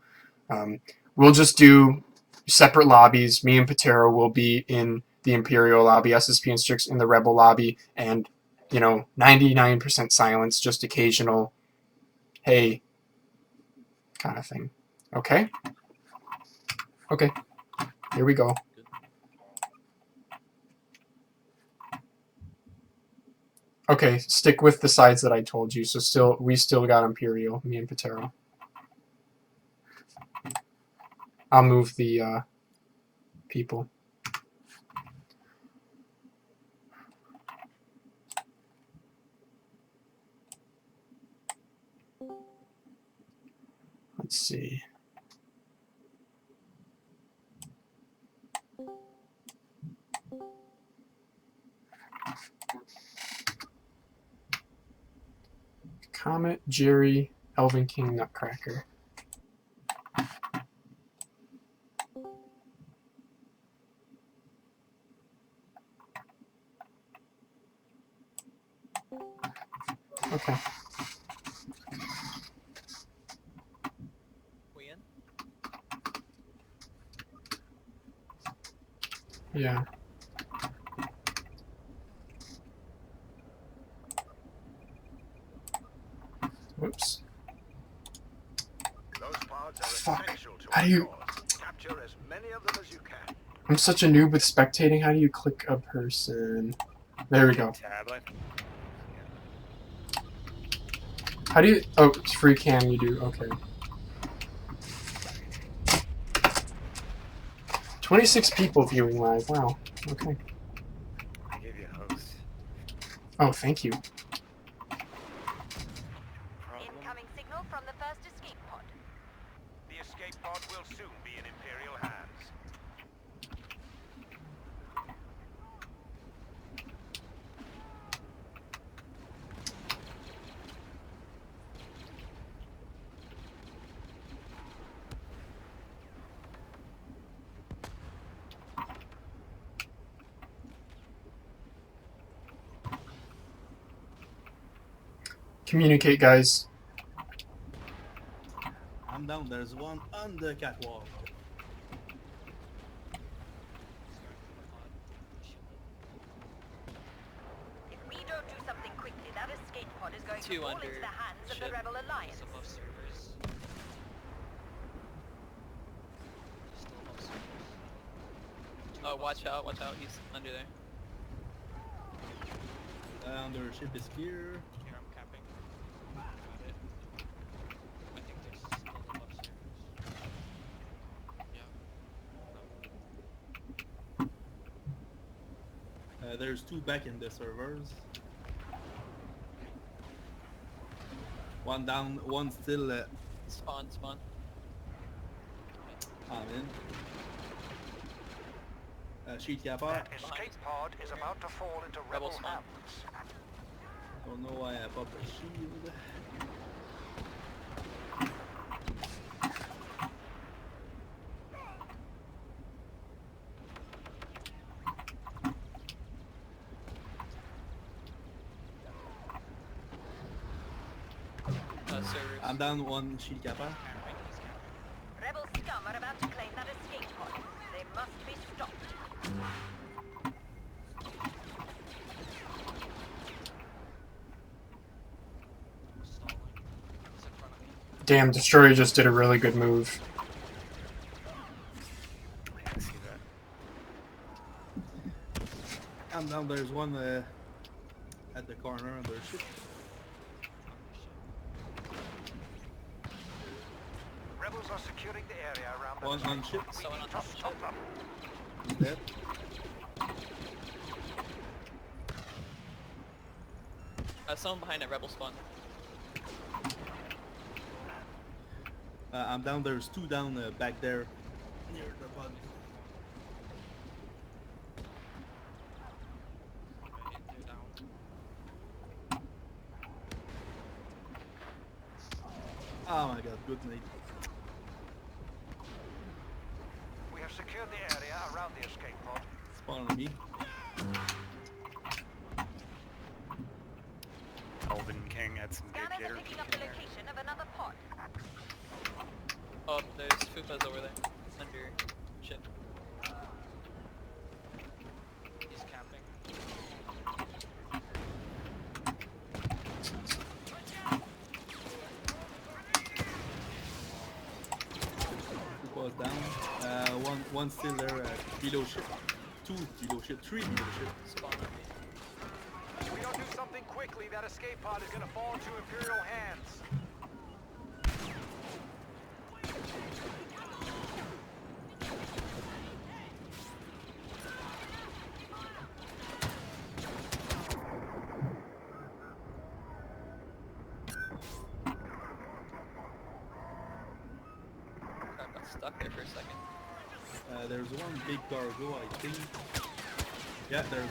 A: We'll just do separate lobbies. Me and Patero will be in the Imperial lobby, SSP and Strix in the Rebel lobby, and 99% silence, just occasional, hey, kind of thing. Okay? Okay. Here we go. Okay, stick with the sides that I told you. So we still got Imperial, me and Patero. I'll move the people. Let's see. Comet, Jerry, Elvin King, Nutcracker. Okay.
I: We in?
A: Yeah. Whoops.
B: Those pods are
A: Fuck.
B: essential to
A: How
B: our
A: do you...
B: cause. Capture as many of them as you can.
A: I'm such a noob with spectating. How do you click a person? There we go.
L: tab, I think.
A: How do you... Oh, it's free cam you do. Okay. 26 people viewing live. Wow. Okay.
L: I gave you a host.
A: Oh, thank you.
M: Incoming signal from the first escape pod.
B: The escape pod will soon be in Imperial hands.
A: Communicate, guys.
E: I'm down. There's one on the catwalk.
M: If we don't do something quickly, that escape pod is going
I: Two
M: to fall
I: under
M: into the hands of
I: ship.
M: the Rebel Alliance.
I: Just above servers. Still above servers. Oh, watch out, he's under there.
E: Their ship is clear.
I: Here, I'm capping. Got it. I think there's still above servers. Yeah.
E: There's two back in the servers. One down, one still
I: Spawn.
E: I'm in. Sheet kappa.
B: That escape pod is about to fall into rebel
I: Rebel spawn.
B: hands.
E: Don't know why I popped the shield.
I: Servers.
E: I'm down one sheet kappa.
M: Rebel scum are about to claim that escape pod. They must be stopped.
A: Damn, Destroyer just did a really good move.
L: I see that.
E: And now there's one at the corner on their ship.
B: Rebels are securing the area around the
E: One on ship.
I: Someone on top of the ship.
E: He's dead.
I: Someone behind that rebel spawn.
E: I'm down. There's two down back there near the body.
I: They're down.
E: Oh my god, good mate.
B: We have secured the area around the escape pod.
E: Spawn on me.
L: Elven King had some good
M: Scanners are
L: gator
M: picking
L: peek
M: up
L: in
M: the
L: there.
M: location of another pod.
I: Oh, there's Fupas over there. Under ship. He's camping.
E: Two was down. One still there below ship. Two below ship. Three below ship.
I: Spawn on me.
B: If we don't do something quickly, that escape pod is going to fall into Imperial hands.
I: Crap, got stuck there for a second.
E: There's one big cargo, I think. Yeah, there's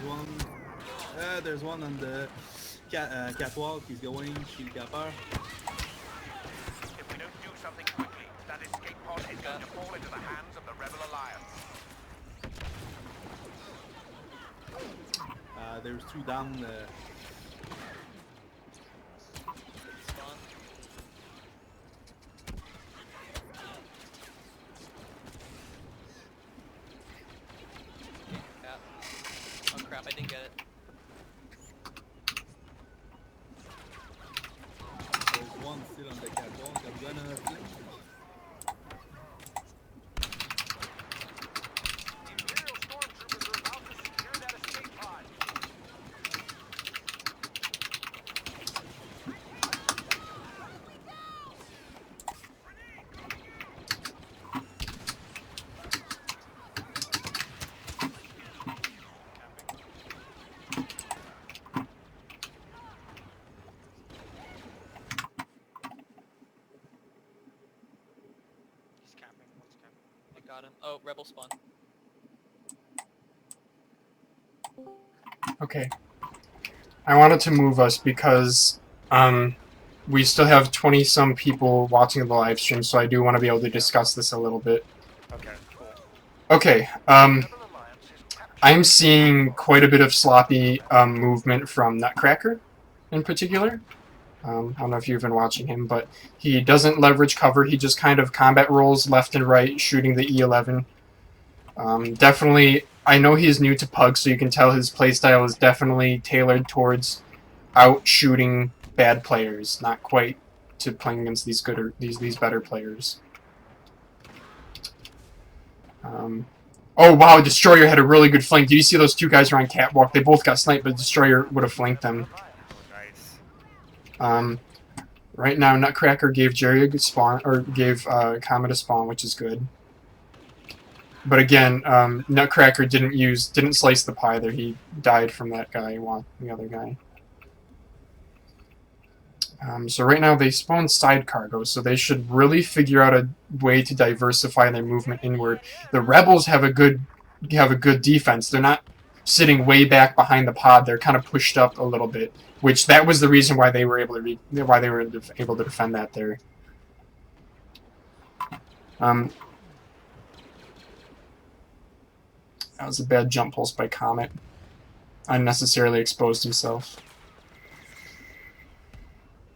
E: one on the catwalk. He's going. Shield capper.
B: If we don't do something quickly, that escape pod is going to fall into the hands of the Rebel Alliance.
E: There's two down.
I: Spawn. Cap. Oh crap, I didn't get it.
E: There's one still on the catwalk. I'm gonna flank.
B: The Imperial stormtroopers are about to secure that escape pod.
I: He's camping. One's camping. I got him. Oh, rebel spawn.
A: Okay. I wanted to move us because we still have 20-some people watching the live stream, so I do want to be able to discuss this a little bit.
L: Okay, cool.
A: Okay, I'm seeing quite a bit of sloppy movement from Nutcracker, in particular. I don't know if you've been watching him, but he doesn't leverage cover. He just kind of combat rolls left and right, shooting the E11. Definitely, I know he's new to Pug, so you can tell his playstyle is definitely tailored towards out-shooting bad players, not quite to playing against these good these better players. Oh wow, Destroyer had a really good flank. Did you see those two guys around catwalk? They both got sniped, but Destroyer would have flanked them.
L: Nice.
A: Right now, Nutcracker gave Jerry a good spawn, or gave Comet a spawn, which is good. But again, Nutcracker didn't slice the pie there. He died from that guy, the other guy. So right now they spawn side cargo, so they should really figure out a way to diversify their movement inward. The Rebels have a good defense. They're not sitting way back behind the pod. They're kind of pushed up a little bit, which that was the reason why they were able to able to defend that there. That was a bad jump pulse by Comet. Unnecessarily exposed himself.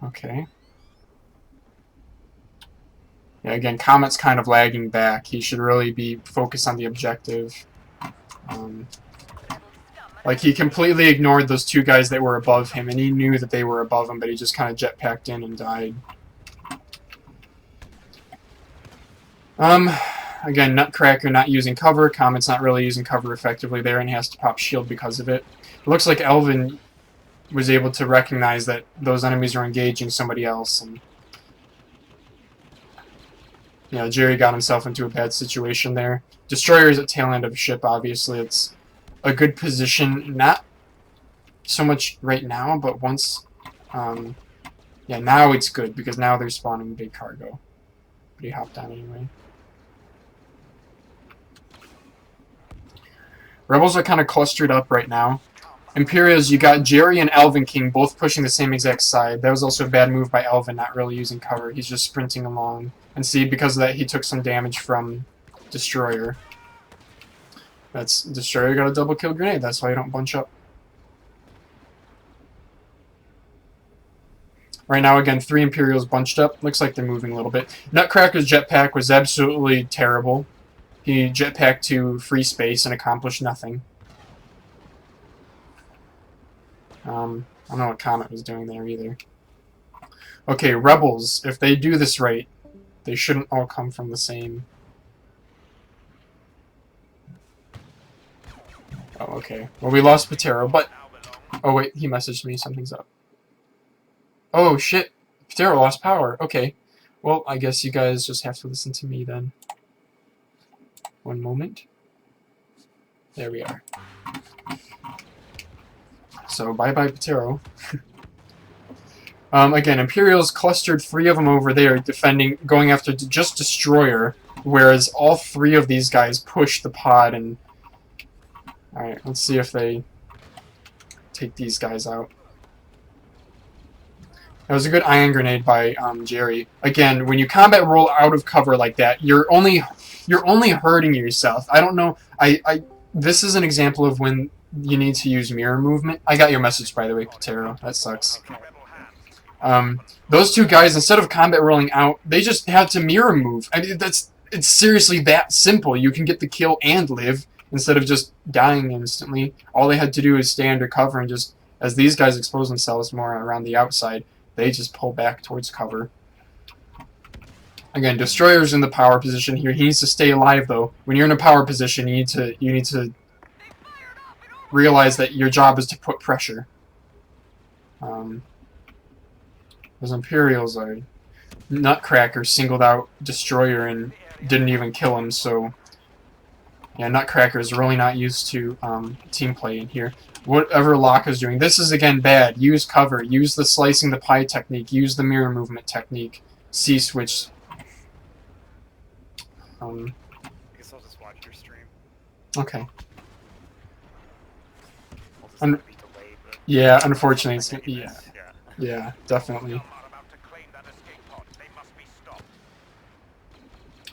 A: Okay. Yeah, again, Comet's kind of lagging back. He should really be focused on the objective. Like, he completely ignored those two guys that were above him, and he knew that they were above him, but he just kind of jetpacked in and died. Again, Nutcracker not using cover. Comet's not really using cover effectively there, and he has to pop shield because of it. It looks like Elvin was able to recognize that those enemies are engaging somebody else, and you know, Jerry got himself into a bad situation there. Destroyer is at tail end of a ship, obviously. It's a good position, not so much right now, but once, yeah, now it's good, because now they're spawning big cargo. But he hopped down anyway. Rebels are kind of clustered up right now. Imperials, you got Jerry and Elvin King both pushing the same exact side. That was also a bad move by Elvin, not really using cover. He's just sprinting along. And see, because of that, he took some damage from Destroyer. That's Destroyer got a double kill grenade. That's why you don't bunch up. Right now, again, 3 Imperials bunched up. Looks like they're moving a little bit. Nutcracker's jetpack was absolutely terrible. He jetpacked to free space and accomplished nothing. I don't know what Comet was doing there either. Okay, Rebels, if they do this right, they shouldn't all come from the same... Oh, okay. Well, we lost Patero, but... Oh, wait, he messaged me. Something's up. Oh, shit. Patero lost power. Okay. Well, I guess you guys just have to listen to me then. One moment. There we are. So, bye-bye, Patero. Again, Imperials clustered 3 of them over there, defending, going after just Destroyer, whereas all 3 of these guys pushed the pod and... Alright, let's see if they take these guys out. That was a good ion grenade by Jerry. Again, when you combat roll out of cover like that, you're only hurting yourself. I don't know. This is an example of when you need to use mirror movement. I got your message, by the way, Patero. That sucks. Those 2 guys, instead of combat rolling out, they just had to mirror move. I mean, it's seriously that simple. You can get the kill and live instead of just dying instantly. All they had to do is stay under cover and just, as these guys expose themselves more around the outside, they just pull back towards cover. Again, Destroyer's in the power position here. He needs to stay alive, though. When you're in a power position, you need to realize that your job is to put pressure. Those Imperials are... Nutcracker singled out Destroyer and didn't even kill him, so... Yeah, Nutcracker is really not used to team play in here. Whatever Locke is doing, this is again bad. Use cover, use the slicing the pie technique, use the mirror movement technique. C-switch.
L: I guess I'll just watch your stream.
A: Okay.
L: Yeah,
A: unfortunately, it's, yeah, definitely.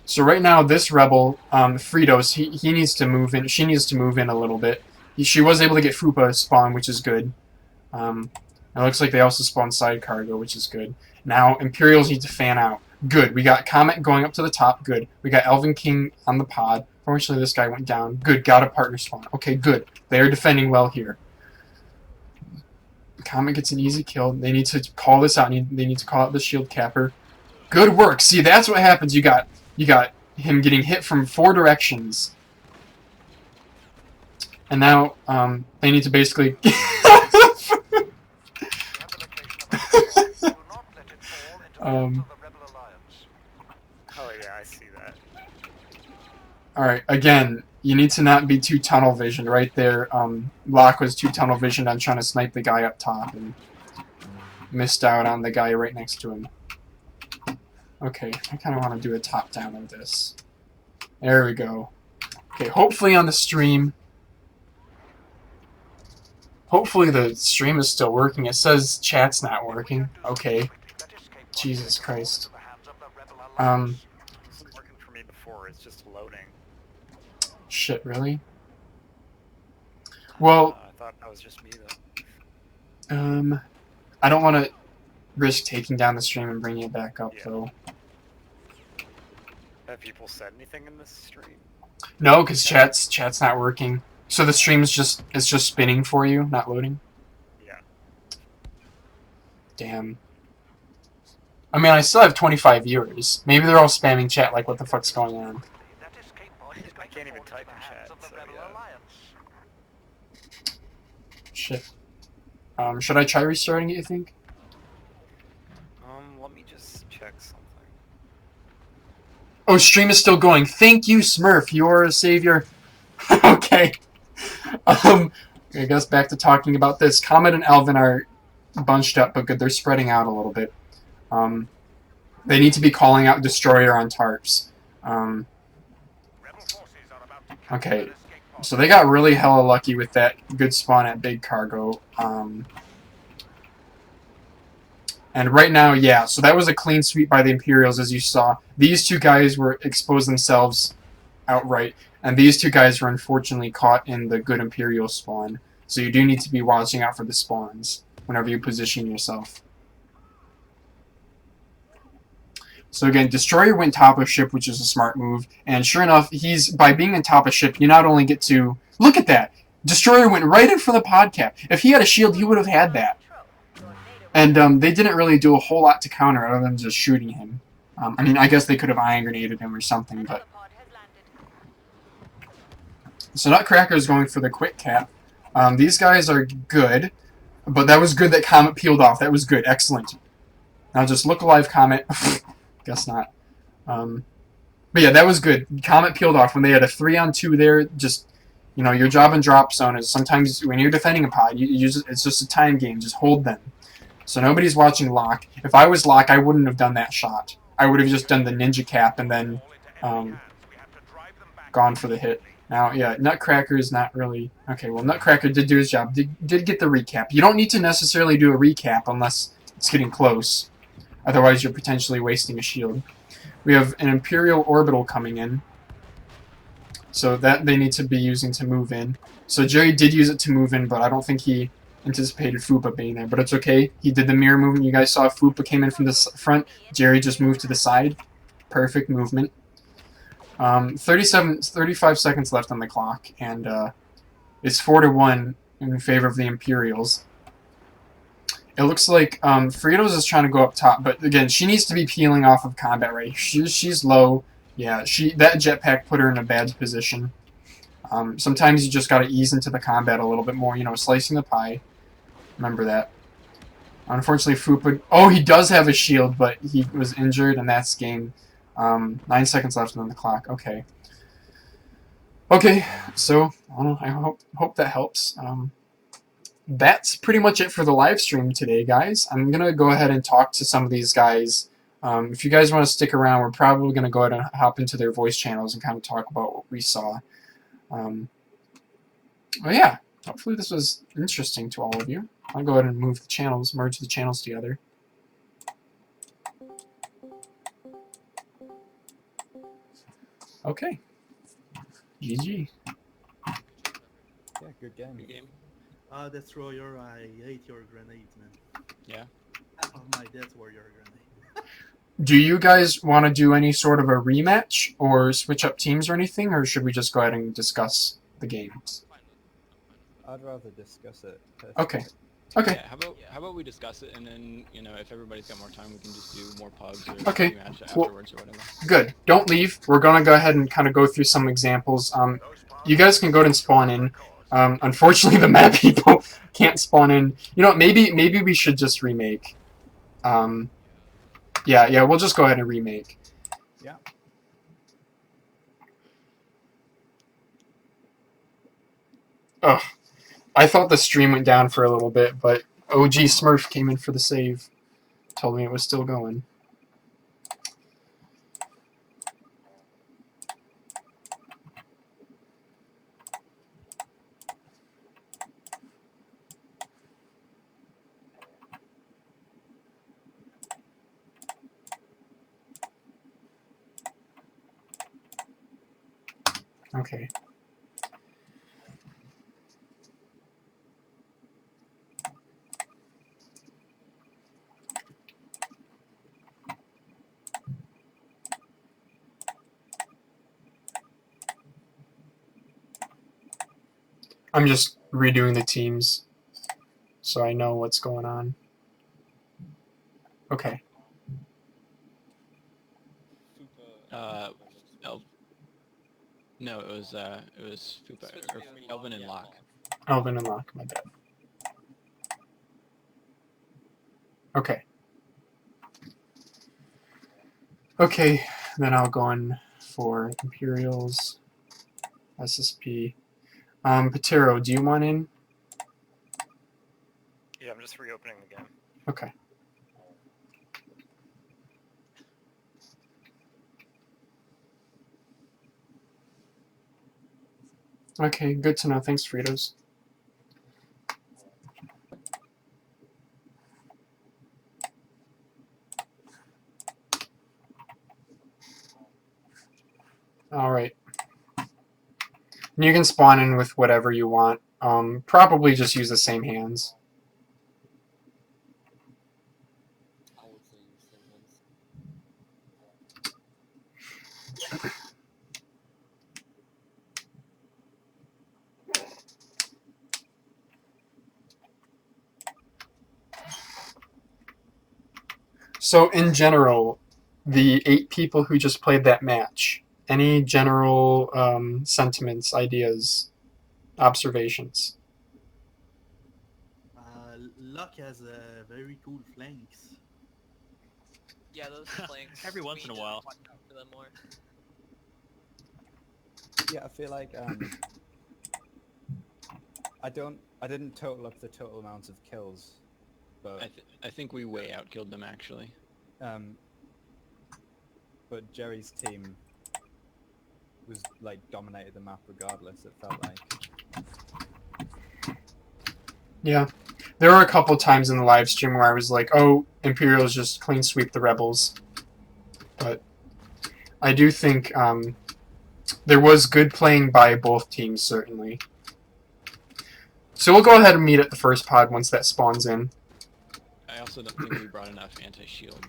A: So right now, this rebel, Fritos, he needs to move in. She needs to move in a little bit. She was able to get Fupa spawn, which is good. It looks like they also spawned side cargo, which is good. Now, Imperials need to fan out. Good. We got Comet going up to the top. Good. We got Elvin King on the pod. Fortunately, this guy went down. Good. Got a partner spawn. Okay, good. They are defending well here. Comet gets an easy kill. They need to call this out. They need to call out the shield capper. Good work. See, that's what happens. You got him getting hit from 4 directions. And now, they need to basically...
L: Oh yeah, I see that.
A: Alright, again, you need to not be too tunnel visioned. Right there, Locke was too tunnel visioned on trying to snipe the guy up top and missed out on the guy right next to him. Okay, I kind of want to do a top-down of this. There we go. Okay, hopefully on the stream... Hopefully the stream is still working. It says chat's not working. Okay. Jesus Christ.
L: It wasn't working for me before, it's just loading.
A: Shit, really? Well...
L: I thought that was just me, though.
A: I don't want to risk taking down the stream and bringing it back up, though.
L: Have people said anything in this stream?
A: No, because chat's not working. So the stream is just spinning for you, not loading?
L: Yeah.
A: Damn. I mean, I still have 25 viewers. Maybe they're all spamming chat like, what the fuck's going on?
B: That escape pod is
L: I
B: going
L: can't
B: to
L: even
B: fall
L: type
B: into
L: in
B: the hands
L: chat,
B: of the
L: so
B: Rebel
L: yeah.
B: Alliance.
A: Shit. Should I try restarting it, you think?
L: Let me just check something.
A: Oh, stream is still going. Thank you, Smurf. You're a savior. Okay. I guess back to talking about this. Comet and Alvin are bunched up, but good. They're spreading out a little bit. They need to be calling out Destroyer on tarps.
B: Rebel forces are about to capture
A: Okay.
B: that escape pod.
A: So they got really hella lucky with that good spawn at Big Cargo. And right now, yeah, so that was a clean sweep by the Imperials, as you saw. These two guys were exposed themselves outright, and these two guys were unfortunately caught in the good Imperial spawn. So you do need to be watching out for the spawns whenever you position yourself. So again, Destroyer went top of ship, which is a smart move, and sure enough, by being in top of ship, you not only get to... Look at that! Destroyer went right in for the podcast. If he had a shield, he would have had that. And they didn't really do a whole lot to counter other than just shooting him. I mean, I guess they could have iron grenaded him or something, but... So Nutcracker is going for the quick cap. These guys are good, but that was good that Comet peeled off. That was good. Excellent. Now just look alive, Comet. Guess not. But yeah, that was good. Comet peeled off. When they had a 3-on-2 there, just... You know, your job in drop zone is sometimes when you're defending a pod, it's just a time game. Just hold them. So nobody's watching Locke. If I was Locke, I wouldn't have done that shot. I would have just done the ninja cap and then gone for the hit. Now, yeah, Nutcracker is not really... Okay, well, Nutcracker did do his job. Did get the recap. You don't need to necessarily do a recap unless it's getting close. Otherwise, you're potentially wasting a shield. We have an Imperial Orbital coming in. So that they need to be using to move in. So Jerry did use it to move in, but I don't think he anticipated Fupa being there. But it's okay. He did the mirror movement. You guys saw Fupa came in from the front. Jerry just moved to the side. Perfect movement. 35 seconds left on the clock, and it's 4-1 in favor of the Imperials. It looks like Fritos is trying to go up top, but again, she needs to be peeling off of combat right. She's low. Yeah, that jetpack put her in a bad position. Sometimes you just got to ease into the combat a little bit more, you know, slicing the pie. Remember that. Unfortunately, Fupa... Oh, he does have a shield, but he was injured, and that's game. 9 seconds left on the clock. Okay. Okay, so I hope that helps. That's pretty much it for the live stream today, guys. I'm going to go ahead and talk to some of these guys. If you guys want to stick around, we're probably going to go ahead and hop into their voice channels and kind of talk about what we saw. But yeah, hopefully this was interesting to all of you. I'll go ahead and move the channels, merge the channels together. Okay. GG.
C: Yeah, good game.
H: Good game.
E: Destroyer, I hate your grenades, man.
H: Yeah.
E: Half of my deaths were your grenades.
A: Do you guys want to do any sort of a rematch or switch up teams or anything, or should we just go ahead and discuss the games?
C: I'd rather discuss it.
A: Okay. Okay.
H: Yeah, how about we discuss it, and then, you know, if everybody's got more time, we can just do more pubs or
A: Okay.
H: rematch
A: Well,
H: afterwards or whatever.
A: Good. Don't leave. We're going to go ahead and kind of go through some examples. You guys can go ahead and spawn in. Unfortunately, the map people can't spawn in. You know what? Maybe we should just remake. Yeah, we'll just go ahead and remake.
C: Yeah.
A: Ugh. I thought the stream went down for a little bit, but OG Smurf came in for the save. Told me it was still going. Okay. I'm just redoing the teams so I know what's going on. Okay.
H: No, it was Fupa, or Elvin and Locke.
A: Elvin and Locke, my bad. Okay. Okay, then I'll go in for Imperials, SSP. Patero, do you want in?
L: Yeah, I'm just reopening the game.
A: Okay. Okay, good to know. Thanks, Fritos. Alright. You can spawn in with whatever you want. Probably just use the same hands.
K: I would say use same ones.
A: So, in general, the 8 people who just played that match, any general sentiments, ideas, observations?
E: Luck has very cool flanks.
I: Yeah, those flanks.
F: Every once
I: we
F: in a
I: need to
F: while.
I: watch out for them more.
C: Yeah, I feel like I didn't total up the total amount of kills, but
H: I think we way outkilled them actually.
C: But Jerry's team was like dominated the map regardless. It felt like.
A: Yeah. There were a couple times in the live stream where I was like, oh, Imperials just clean sweep the Rebels. But I do think there was good playing by both teams, certainly. So we'll go ahead and meet at the first pod once that spawns in.
H: I also don't think we brought enough anti-shield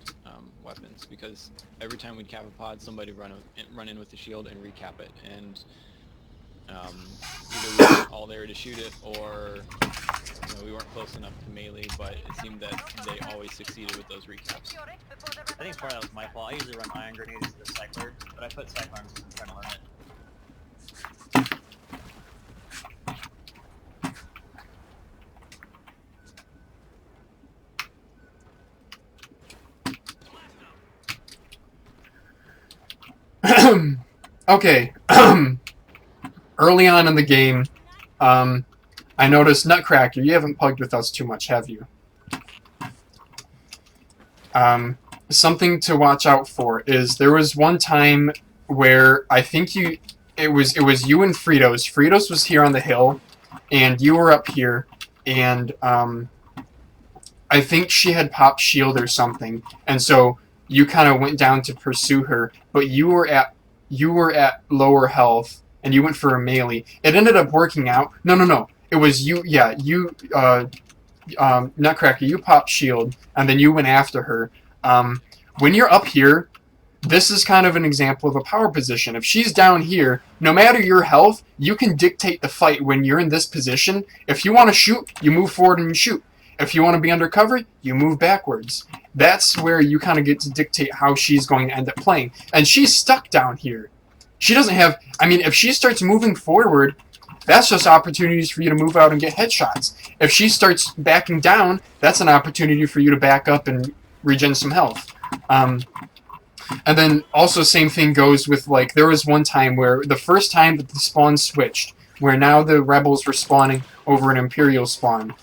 H: weapons, because every time we'd cap a pod, somebody run in with the shield and recap it, and either we weren't all there to shoot it, or we weren't close enough to melee, but it seemed that they always succeeded with those recaps.
F: I think part of that was my fault. I usually run iron grenades to the cycler, but I put cycler arms because I'm trying to learn it.
A: Okay. Early on in the game, I noticed, Nutcracker, you haven't plugged with us too much, have you? Something to watch out for is there was one time where I think it was you and Fritos. Fritos was here on the hill, and you were up here, and I think she had popped shield or something, and so you kind of went down to pursue her, but you were at lower health, and you went for a melee. It ended up working out. No. It was you, yeah, you, Nutcracker, you popped shield, and then you went after her. When you're up here, this is kind of an example of a power position. If she's down here, no matter your health, you can dictate the fight when you're in this position. If you want to shoot, you move forward and you shoot. If you want to be undercover, you move backwards. That's where you kind of get to dictate how she's going to end up playing. And she's stuck down here. She doesn't have... I mean, if she starts moving forward, that's just opportunities for you to move out and get headshots. If she starts backing down, that's an opportunity for you to back up and regen some health. And then also same thing goes with, like, there was one time where the first time that the spawn switched, where now the rebels were spawning over an Imperial spawn.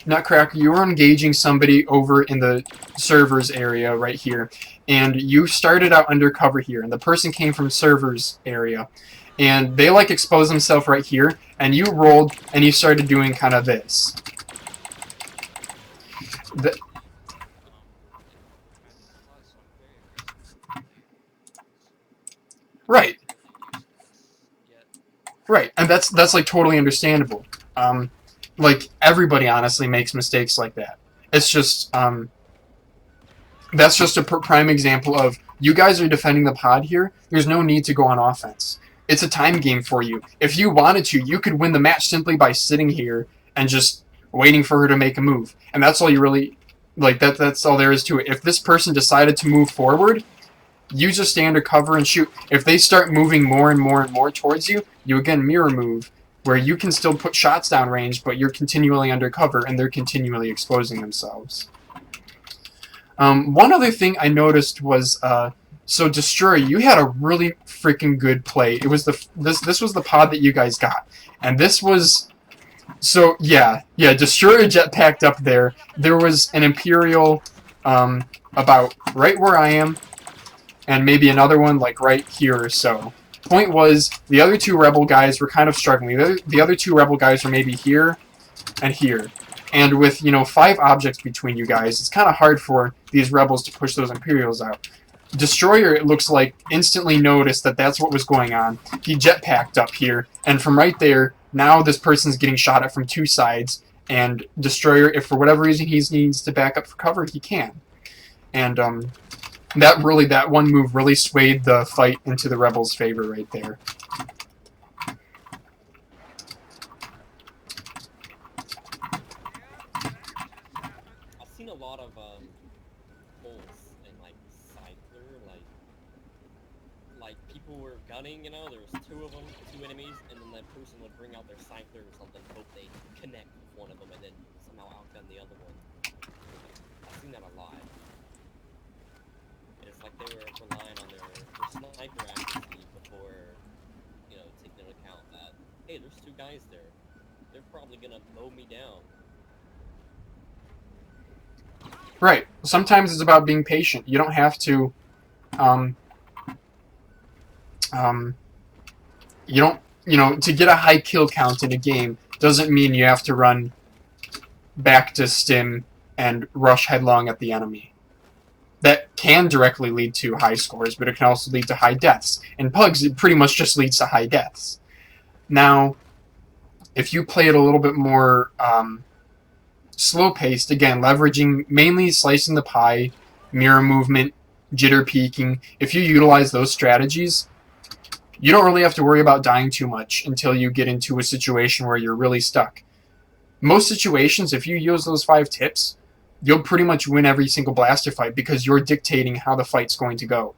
A: Nutcracker, you were engaging somebody over in the servers area right here, and you started out undercover here, and the person came from servers area, and they like exposed themselves right here, and you rolled, and you started doing kind of this. Right. Right, and that's like totally understandable. Like, everybody honestly makes mistakes like that. It's just, that's just a prime example of, you guys are defending the pod here, there's no need to go on offense. It's a time game for you. If you wanted to, you could win the match simply by sitting here and just waiting for her to make a move. And that's all you really, like, that's all there is to it. If this person decided to move forward, You just stay under cover and shoot. If they start moving more and more and more towards you, you again mirror move, where you can still put shots down range, but you're continually under cover and they're continually exposing themselves. One other thing I noticed was, so Destroyer, you had a really freaking good play. It was this was the pod that you guys got, and this was, so yeah, Destroyer jetpacked up there. There was an Imperial, about right where I am, and maybe another one like right here or so. Point was, the other two Rebel guys were kind of struggling. The other two Rebel guys were maybe here and here. And with, 5 objects between you guys, it's kind of hard for these Rebels to push those Imperials out. Destroyer, it looks like, instantly noticed that that's what was going on. He jetpacked up here, and from right there, now this person's getting shot at from 2 sides, and Destroyer, if for whatever reason he needs to back up for cover, he can. And, that one move really swayed the fight into the Rebels' favor right there.
K: I've seen a lot of holes in like Cycler, like people were gunning, there was 2 of them, 2 enemies, and then that person would bring out their Cycler or something, hope they connect with one of them, and then somehow outgun the other one. I've seen that a lot. It's like they were relying on their sniper accuracy before, taking into account that, hey, there's 2 guys there. They're probably gonna mow me down.
A: Right. Sometimes it's about being patient. You don't have to, you don't, to get a high kill count in a game doesn't mean you have to run back to stim and rush headlong at the enemy. That can directly lead to high scores, but it can also lead to high deaths. In Pugs, it pretty much just leads to high deaths. Now, if you play it a little bit more slow-paced, again, leveraging, mainly slicing the pie, mirror movement, jitter peeking, if you utilize those strategies, you don't really have to worry about dying too much until you get into a situation where you're really stuck. Most situations, if you use those 5 tips, you'll pretty much win every single blaster fight because you're dictating how the fight's going to go.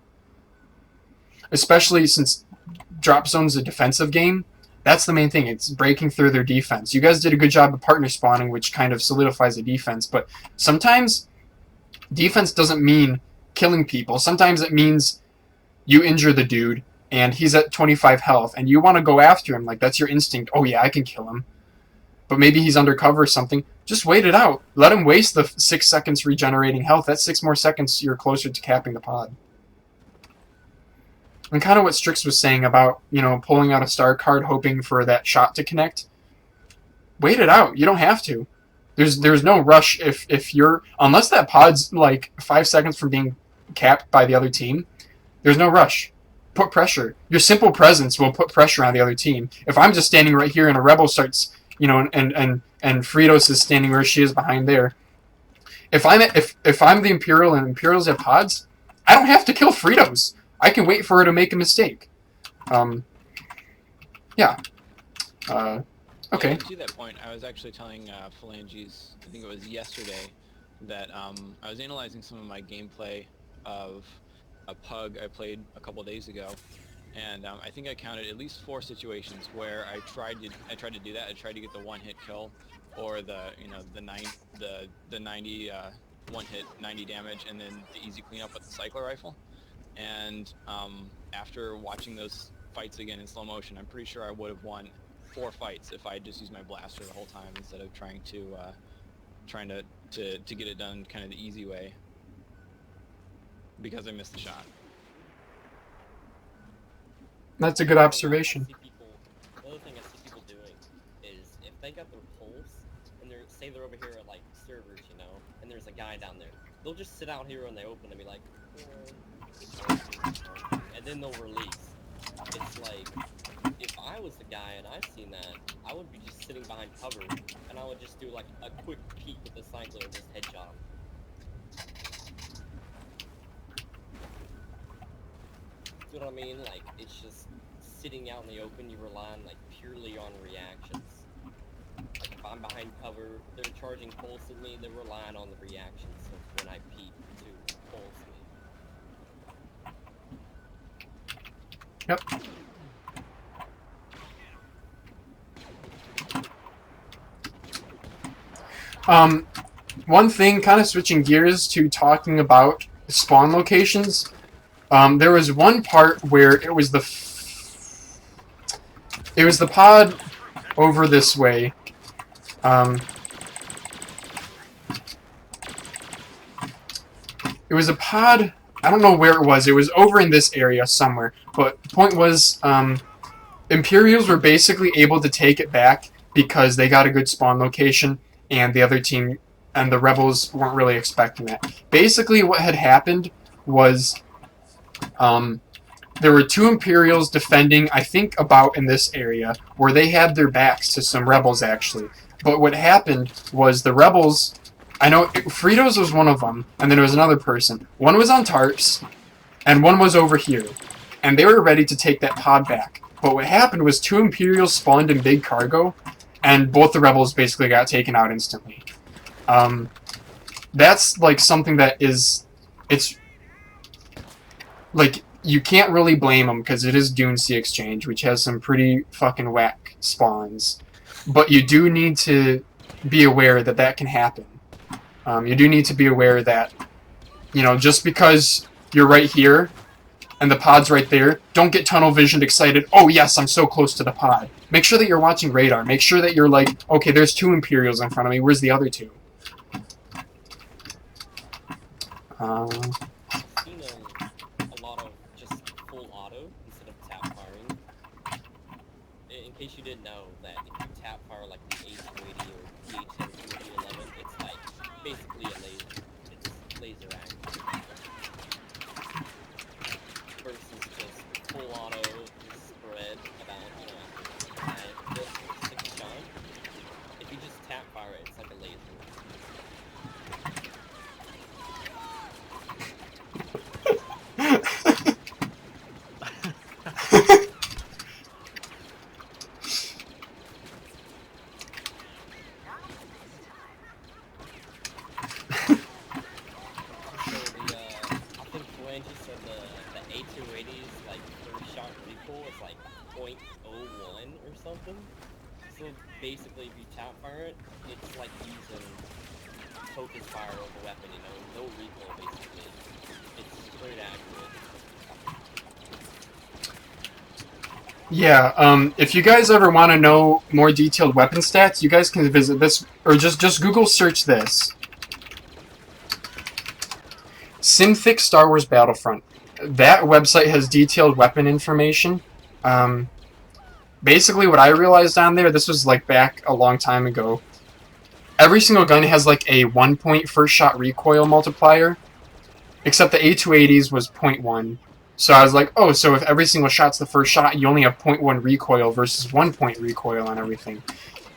A: Especially since Drop Zone's a defensive game, that's the main thing. It's breaking through their defense. You guys did a good job of partner spawning, which kind of solidifies the defense, but sometimes defense doesn't mean killing people. Sometimes it means you injure the dude, and he's at 25 health, and you want to go after him. Like, that's your instinct. Oh yeah, I can kill him. But maybe he's undercover or something. Just wait it out. Let him waste the 6 seconds regenerating health. That's 6 more seconds you're closer to capping the pod. And kind of what Strix was saying about, pulling out a star card hoping for that shot to connect. Wait it out. You don't have to. There's no rush if you're, unless that pod's like 5 seconds from being capped by the other team, there's no rush. Put pressure. Your simple presence will put pressure on the other team. If I'm just standing right here and a rebel starts, and Fritos is standing where she is behind there. If I'm the Imperial and Imperials have pods, I don't have to kill Fritos. I can wait for her to make a mistake. Yeah. Okay.
H: Yeah, to that point, I was actually telling Phalanges, I think it was yesterday, that I was analyzing some of my gameplay of a Pug I played a couple days ago, and I think I counted at least 4 situations where I tried to do that. I tried to get the 1-hit kill, or the 90 1-hit 90 damage, and then the easy cleanup with the cycler rifle. And after watching those fights again in slow motion, I'm pretty sure I would have won 4 fights if I had just used my blaster the whole time instead of trying to get it done kind of the easy way because I missed the shot.
A: That's a good observation.
K: The other thing I see people doing is if they got their pulse and say they're over here at like servers, and there's a guy down there, they'll just sit out here in the open and be like, and then they'll release. It's like, if I was the guy and I've seen that, I would be just sitting behind cover and I would just do like a quick peek with the cycler and just headshot him. You know what I mean? Like, it's just sitting out in the open, you rely on like purely on reactions. Like if I'm behind cover, they're charging pulse at me, they're relying on the reactions of when I peek to pulse me.
A: Yep. One thing, kind of switching gears to talking about spawn locations. There was one part where it was the pod over this way. It was a pod. I don't know where it was. It was over in this area somewhere. But the point was, Imperials were basically able to take it back because they got a good spawn location, and the other team and the Rebels weren't really expecting that. Basically, what had happened was there were 2 Imperials defending, I think, about in this area, where they had their backs to some Rebels, actually. But what happened was the Rebels... I know Fritos was one of them, and then there was another person. One was on tarps, and one was over here. And they were ready to take that pod back. But what happened was 2 Imperials spawned in big cargo, and both the Rebels basically got taken out instantly. That's, like, something that is... It's... Like, you can't really blame them, because it is Dune Sea Exchange, which has some pretty fucking whack spawns. But you do need to be aware that that can happen. You do need to be aware that, you know, just because you're right here and the pod's right there, don't get tunnel visioned excited, oh yes, I'm so close to the pod. Make sure that you're watching radar. Make sure that you're like, okay, there's 2 Imperials in front of me, where's the other 2?
K: I've seen a lot of just full auto instead of tap firing. In case you didn't know, that if you tap fire like the A280 or the H711, it's like basically a laser. It's laser action. Versus just full auto, just spread about, you know, 6 shot. If you just tap fire it, it's like a laser. So basically, if you tap fire it, it's like using focus fire of a weapon, you know, no recoil basically. It's straight accurate.
A: Yeah, if you guys ever want to know more detailed weapon stats, you guys can visit this, or just Google search this. Synthic Star Wars Battlefront. That website has detailed weapon information. Basically, what I realized on there, this was like back a long time ago, every single gun has like a 1 point first shot recoil multiplier, except the A280s was 0.1. So I was like, oh, so if every single shot's the first shot, you only have 0.1 recoil versus 1 point recoil on everything.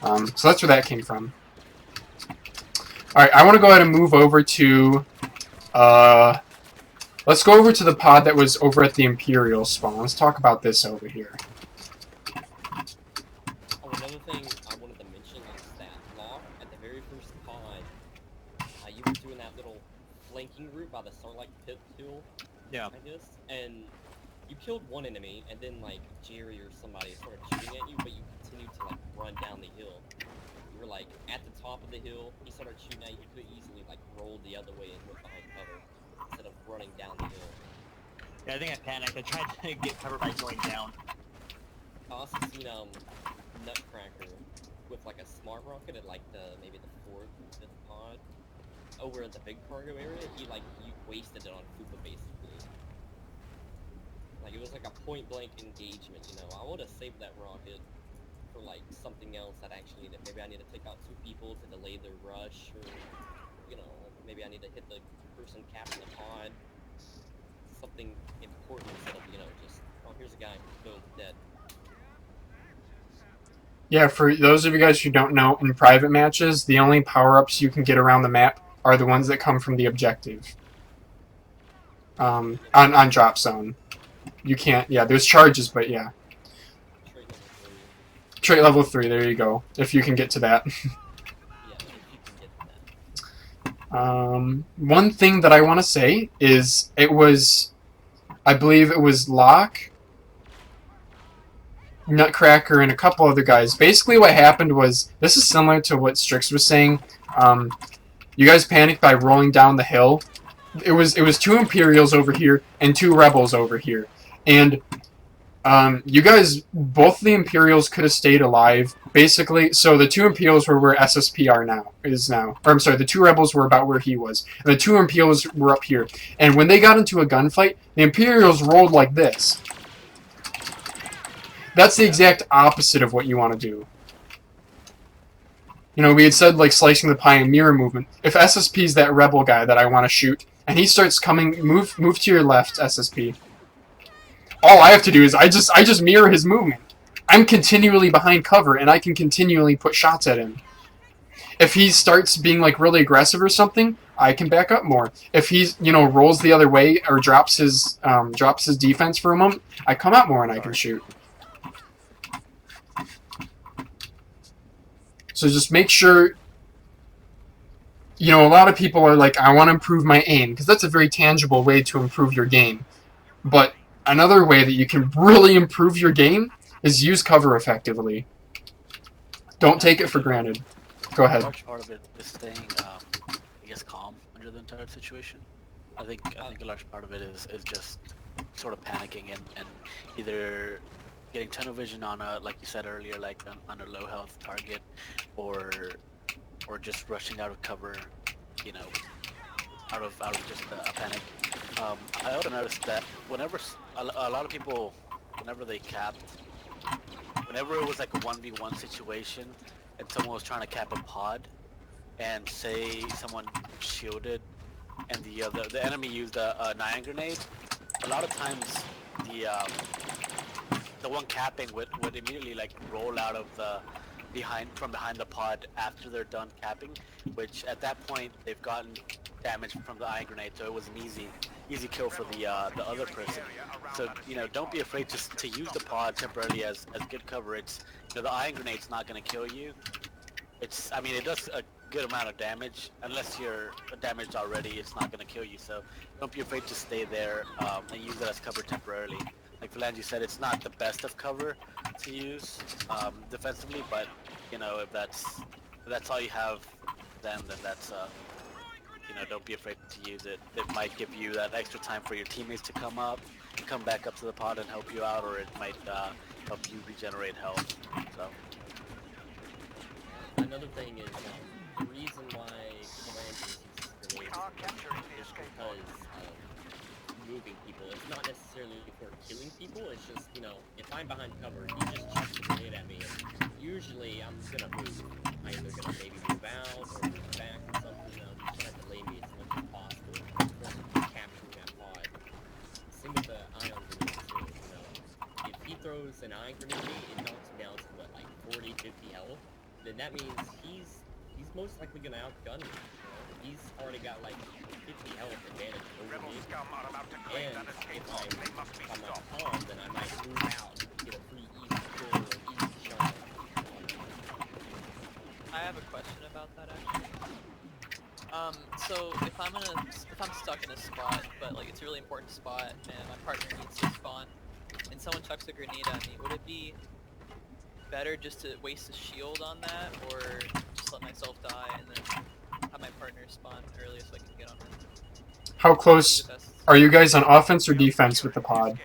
A: So that's where that came from. Alright, I want to go ahead and move over to... let's go over to the pod that was over at the Imperial spawn. Let's talk about this over here.
K: Oh, another thing I wanted to mention is that Law, at the very first pod, you were doing that little flanking route by the Starlight Pit hill,
F: Yeah.
K: I guess, and you killed one enemy, and then, like, Jerry or somebody started shooting at you, but you continued to, like, run down the hill. You were, like, at the top of the hill, he started shooting at you, you could easily, like, roll the other way and went behind cover, instead of running down the hill.
F: Yeah, I think I panicked. I tried to get cover by going down.
K: I also seen, Nutcracker with, like, a smart rocket at, like, maybe the 4th, 5th pod. Over at the big cargo area, you wasted it on Fupa, basically. Like, it was like a point-blank engagement, you know. I would have saved that rocket for, like, something else that actually needed. Maybe I need to take out 2 people to delay their rush, or, you know, maybe I need to hit the person capping the pod. Something important instead of, you know, just, oh, here's a guy, boom, dead.
A: Yeah, for those of you guys who don't know, in private matches, the only power-ups you can get around the map are the ones that come from the objective. On drop zone. You can't, yeah, there's charges, but yeah. Trait level 3, there you go, if you can get to that. One thing that I want to say is, it was, I believe it was Locke Nutcracker, and a couple other guys. Basically what happened was, this is similar to what Strix was saying. You guys panicked by rolling down the hill. It was 2 Imperials over here and 2 Rebels over here. And you guys, both the Imperials could have stayed alive, basically. So the 2 Imperials were where SSP is now. Or I'm sorry, the 2 Rebels were about where he was. And the 2 Imperials were up here. And when they got into a gunfight, the Imperials rolled like this. That's the exact opposite of what you want to do. You know, we had said, like, slicing the pie and mirror movement. If SSP's that Rebel guy that I want to shoot, and he starts coming, move to your left, SSP. All I have to do is I just mirror his movement. I'm continually behind cover, and I can continually put shots at him. If he starts being like really aggressive or something, I can back up more. If he's, you know, rolls the other way or drops his defense for a moment, I come out more and I can shoot. So just make sure. You know, a lot of people are like, I want to improve my aim, because that's a very tangible way to improve your game. But another way that you can really improve your game is use cover effectively. Don't take it for granted. Go ahead.
J: A large part of it is staying, I guess, calm under the entire situation. I think a large part of it is just sort of panicking and either getting tunnel vision on a, like you said earlier, like on a low health target, or just rushing out of cover, you know, out of just a panic. I also noticed that whenever a lot of people, whenever they capped, whenever it was like a 1v1 situation and someone was trying to cap a pod, and say someone shielded and the enemy used a 9 grenade, a lot of times the one capping would immediately like roll out of from behind the pod after they're done capping, which at that point they've gotten damage from the iron grenade, so it was an easy kill for the other person. So, you know, don't be afraid to use the pod temporarily as good cover. It's, you know, the iron grenade's not going to kill you. I mean, it does a good amount of damage. Unless you're damaged already, it's not going to kill you. So don't be afraid to stay there and use it as cover temporarily. Like Phalanges said, it's not the best of cover to use defensively, but, you know, if that's all you have, then that's you know, don't be afraid to use it. It might give you that extra time for your teammates to come back up to the pod and help you out, or it might help you regenerate health. So.
K: Another thing is the reason why Phalanges uses grenades is because moving people. It's not necessarily for killing people, it's just, you know, if I'm behind cover, he just chucks the grenade at me, and usually I'm gonna move. I'm either gonna maybe move out or move back or something, you know, just try to delay me as much as possible from capturing that pod. Same with the ion grenade too, you know. If he throws an ion grenade, it knocks him down to what, like 40, 50 health, then that means he's most likely gonna outgun me. He's already got like 50 health advantage over me, and if I'm like calm, then I might move out and get a pretty easy kill or easy shot.
I: I have a question about that actually. So if I'm stuck in a spot, but like it's a really important spot, and my partner needs to spawn, and someone chucks a grenade at me, would it be better just to waste a shield on that, or just let myself die and then have my partner spawn early so I can get on him?
A: How close are you guys on offense or defense with the pod?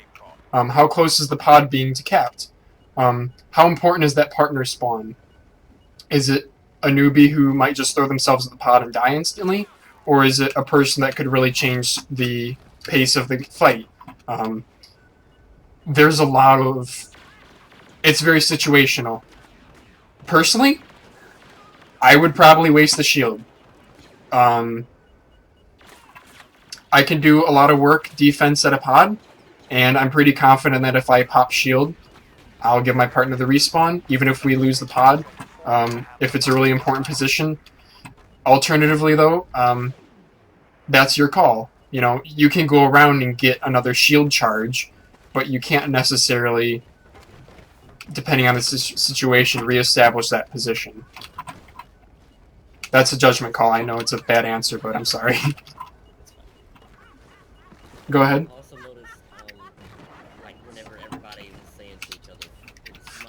A: How close is the pod being to capped? How important is that partner spawn? Is it a newbie who might just throw themselves at the pod and die instantly? Or is it a person that could really change the pace of the fight? There's a lot of... It's very situational. Personally, I would probably waste the shield. I can do a lot of work defense at a pod, and I'm pretty confident that if I pop shield, I'll give my partner the respawn, even if we lose the pod, if it's a really important position. Alternatively, though, that's your call. You know, you can go around and get another shield charge, but you can't necessarily, depending on the situation, reestablish that position. That's a judgment call. I know it's a bad answer, but I'm sorry. Go ahead.
K: Also noticed, like whenever everybody was saying to each other, it's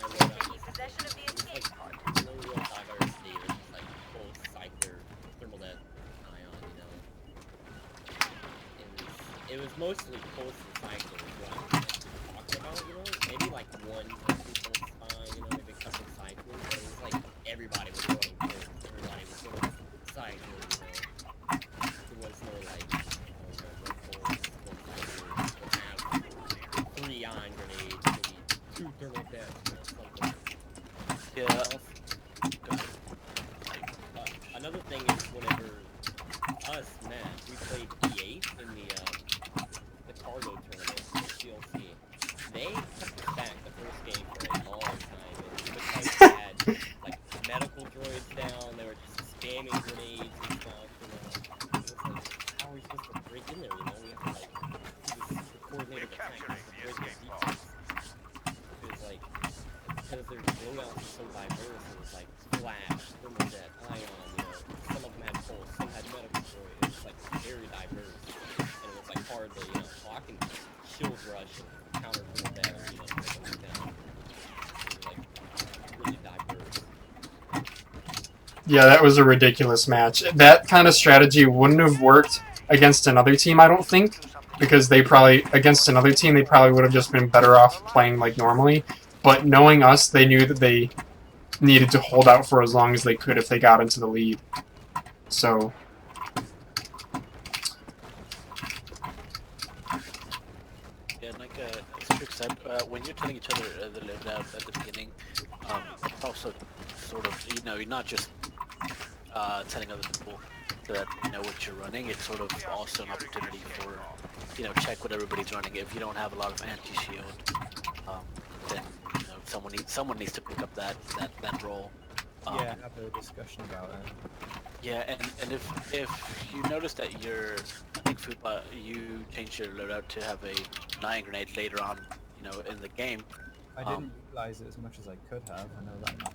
K: pulls and cycles, what I'm talking about, you know? Maybe like one person pulls fine, you know, maybe a couple cycles, but it was like everybody was going pulls, everybody was going cycles, you know? There was no like, oh, you know, one pulls, one cycle, one have 3 ion grenades, maybe 2 thermal deaths, you know, something.
J: Yeah.
K: Another thing is whenever us, Matt, we played E8 in the cargo tournament in CLC. They kept us back the first game for a long time, and because they had like medical droids down, they were just spamming grenades and stuff. You know, it was like, how are we supposed to break in there? You know, we have to like do this super coordinated attack to break their defense. It was like because their loadouts were so diverse, it was like flash, thermal jet, ion. You know, some of them had pulse, some had medical droid. It was like very diverse, and it was like hard to block and shield rush and counter thermal jet. You know, take them down. It was like really diverse.
A: Yeah, that was a ridiculous match. That kind of strategy wouldn't have worked against another team, I don't think, because against another team, they probably would have just been better off playing like normally. But knowing us, they knew that they needed to hold out for as long as they could if they got into the lead. So...
J: Yeah, like Strick said, when you're telling each other the loadout at the beginning, it's also sort of, you know, you're not just telling other people that you know what you're running. It's sort of also an opportunity for, you know, check what everybody's running. If you don't have a lot of anti-shield, then you know someone needs to pick up that role.
C: Yeah, have a discussion about it.
J: Yeah, and if you notice that I think Fupa, you changed your loadout to have a 9 grenade later on, you know, in the game.
C: I didn't utilize it as much as I could have. I know that much.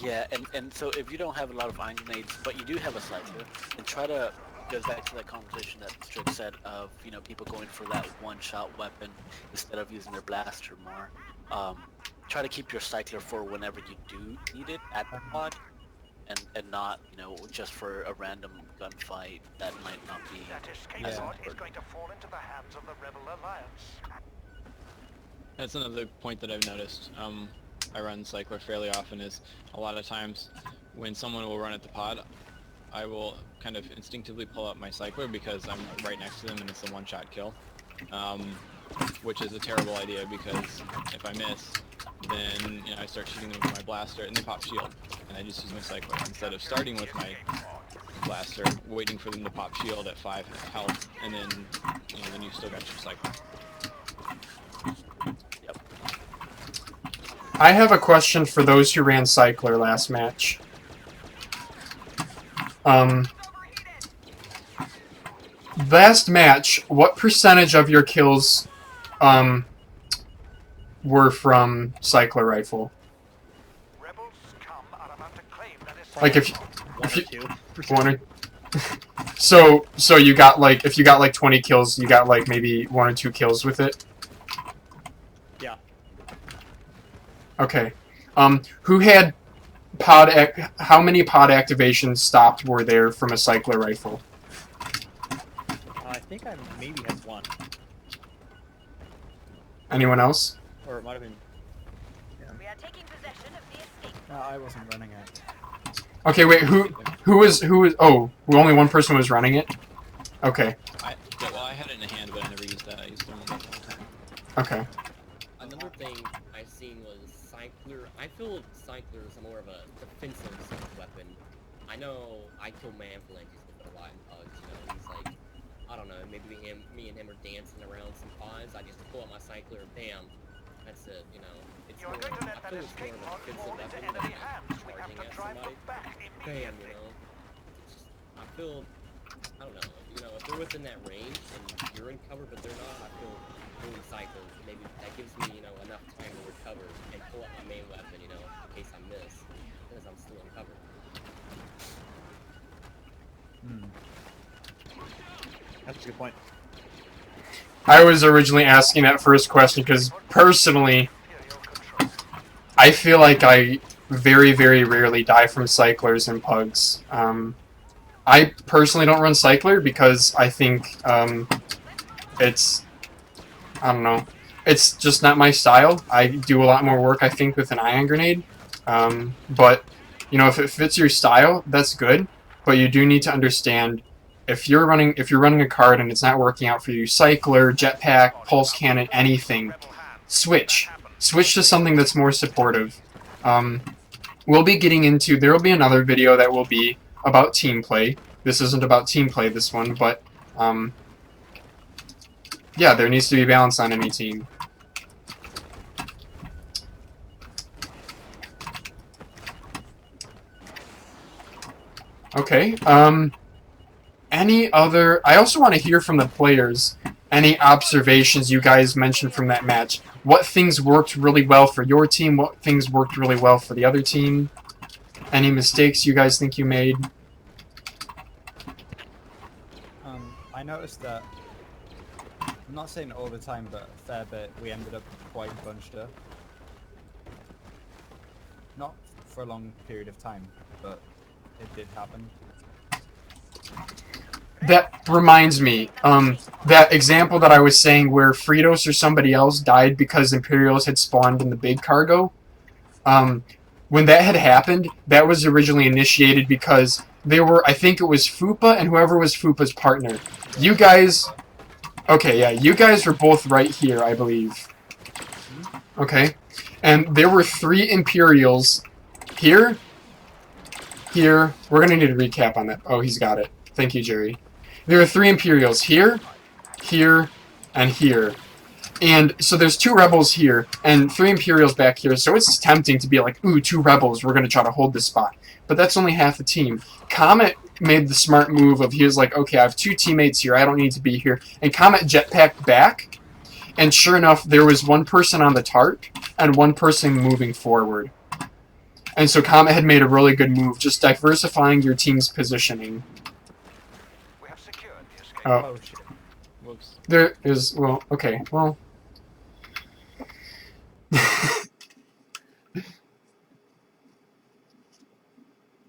J: Yeah, and so if you don't have a lot of iron grenades, but you do have a cycler, then try to go back to that conversation that Strick said of, you know, people going for that one-shot weapon instead of using their blaster more. Try to keep your cycler for whenever you do need it at the pod, and not, you know, just for a random gunfight that might not be.
B: That escape pod is going to fall into the hands of the Rebel Alliance.
H: That's another point that I've noticed. I run cycler fairly often. Is a lot of times when someone will run at the pod, I will kind of instinctively pull out my cycler because I'm right next to them and it's a one-shot kill, which is a terrible idea because if I miss, then I start shooting them with my blaster and they pop shield, and I just use my cycler instead of starting with my blaster, waiting for them to pop shield at 5 health, and then then you still got your cycler.
J: Yep.
A: I have a question for those who ran cycler last match. Last match, what percentage of your kills were from cycler rifle? Like if you one or so you got like, if you got like 20 kills, you got like maybe 1 or 2 kills with it?
F: Yeah.
A: Okay. Who had how many pod activations stopped were there from a cycler rifle?
F: I think I maybe had 1.
A: Anyone else?
F: Or it might have been...
M: We are taking possession of the escape.
C: No, I wasn't running it.
A: Okay, wait, who was, oh, only one person was running it? Okay.
H: Well, I had it in a hand, but I never used that. I used thermal gun all the time.
A: Okay.
K: Another thing I seen was cycler. I feel cycler is more of a defensive sort of weapon. I know I kill ManPhalanges with it a lot in pugs. You know, he's like, I don't know, maybe me and him are dancing around some pods. I just pull out my cycler, bam, that's it. You know, it's more. I feel it's more of a defensive weapon than charging at somebody. Bam, you know. It's just, I feel, I don't know. You know, if they're within that range and you're in cover, but they're not, I feel doing cycles, maybe that gives me, enough time to recover and pull out my main weapon, in case I miss, because I'm still in cover.
F: That's a good point.
A: I was originally asking that first question because, personally, I feel like I very, very rarely die from cyclers and pugs. I personally don't run cycler because I think it's I don't know. It's just not my style. I do a lot more work, I think, with an ion grenade. But, you know, if it fits your style, that's good. But you do need to understand, if you're running a card and it's not working out for you, cycler, jetpack, pulse cannon, anything, switch. Switch to something that's more supportive. We'll be getting into, there will be another video that will be about team play. This isn't about team play, this one, but, yeah, there needs to be balance on any team. Okay, any other... I also want to hear from the players any observations you guys mentioned from that match. What things worked really well for your team? What things worked really well for the other team? Any mistakes you guys think you made?
C: I noticed that, I'm not saying all the time, but a fair bit, we ended up quite bunched up. Not for a long period of time, but it did happen.
A: That reminds me, that example that I was saying where Fritos or somebody else died because Imperials had spawned in the big cargo, when that had happened, that was originally initiated because they were, I think it was Fupa and whoever was Fupa's partner. You guys, okay, yeah, you guys were both right here, I believe. Okay, and there were 3 Imperials here, here, we're gonna need a recap on that. Oh, he's got it. Thank you, Jerry. There are 3 Imperials here, here, and here. And so there's 2 rebels here, and 3 Imperials back here, so it's tempting to be like, ooh, 2 rebels, we're gonna try to hold this spot. But that's only half the team. Comet made the smart move of, he was like, okay, I have 2 teammates here, I don't need to be here. And Comet jetpacked back, and sure enough, there was 1 person on the tarp, and 1 person moving forward. And so Comet had made a really good move, just diversifying your team's positioning.
B: We have secured the escape.
A: Oh.
H: Whoops.
A: There is, well, okay, well...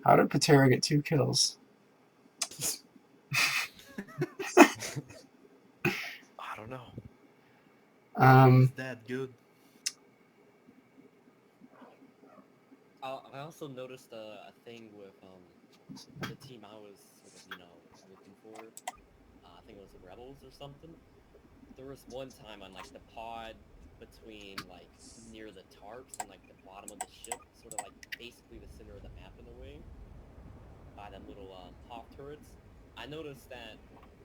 A: How did Patera get 2 kills?
J: I don't know.
E: Is that good?
K: I also noticed a thing with the team I was sort of, looking for. I think it was the Rebels or something. There was one time on like the pod between like near the tarps and like the bottom of the ship, sort of like basically the center of the map in a way, by them little pop turrets. I noticed that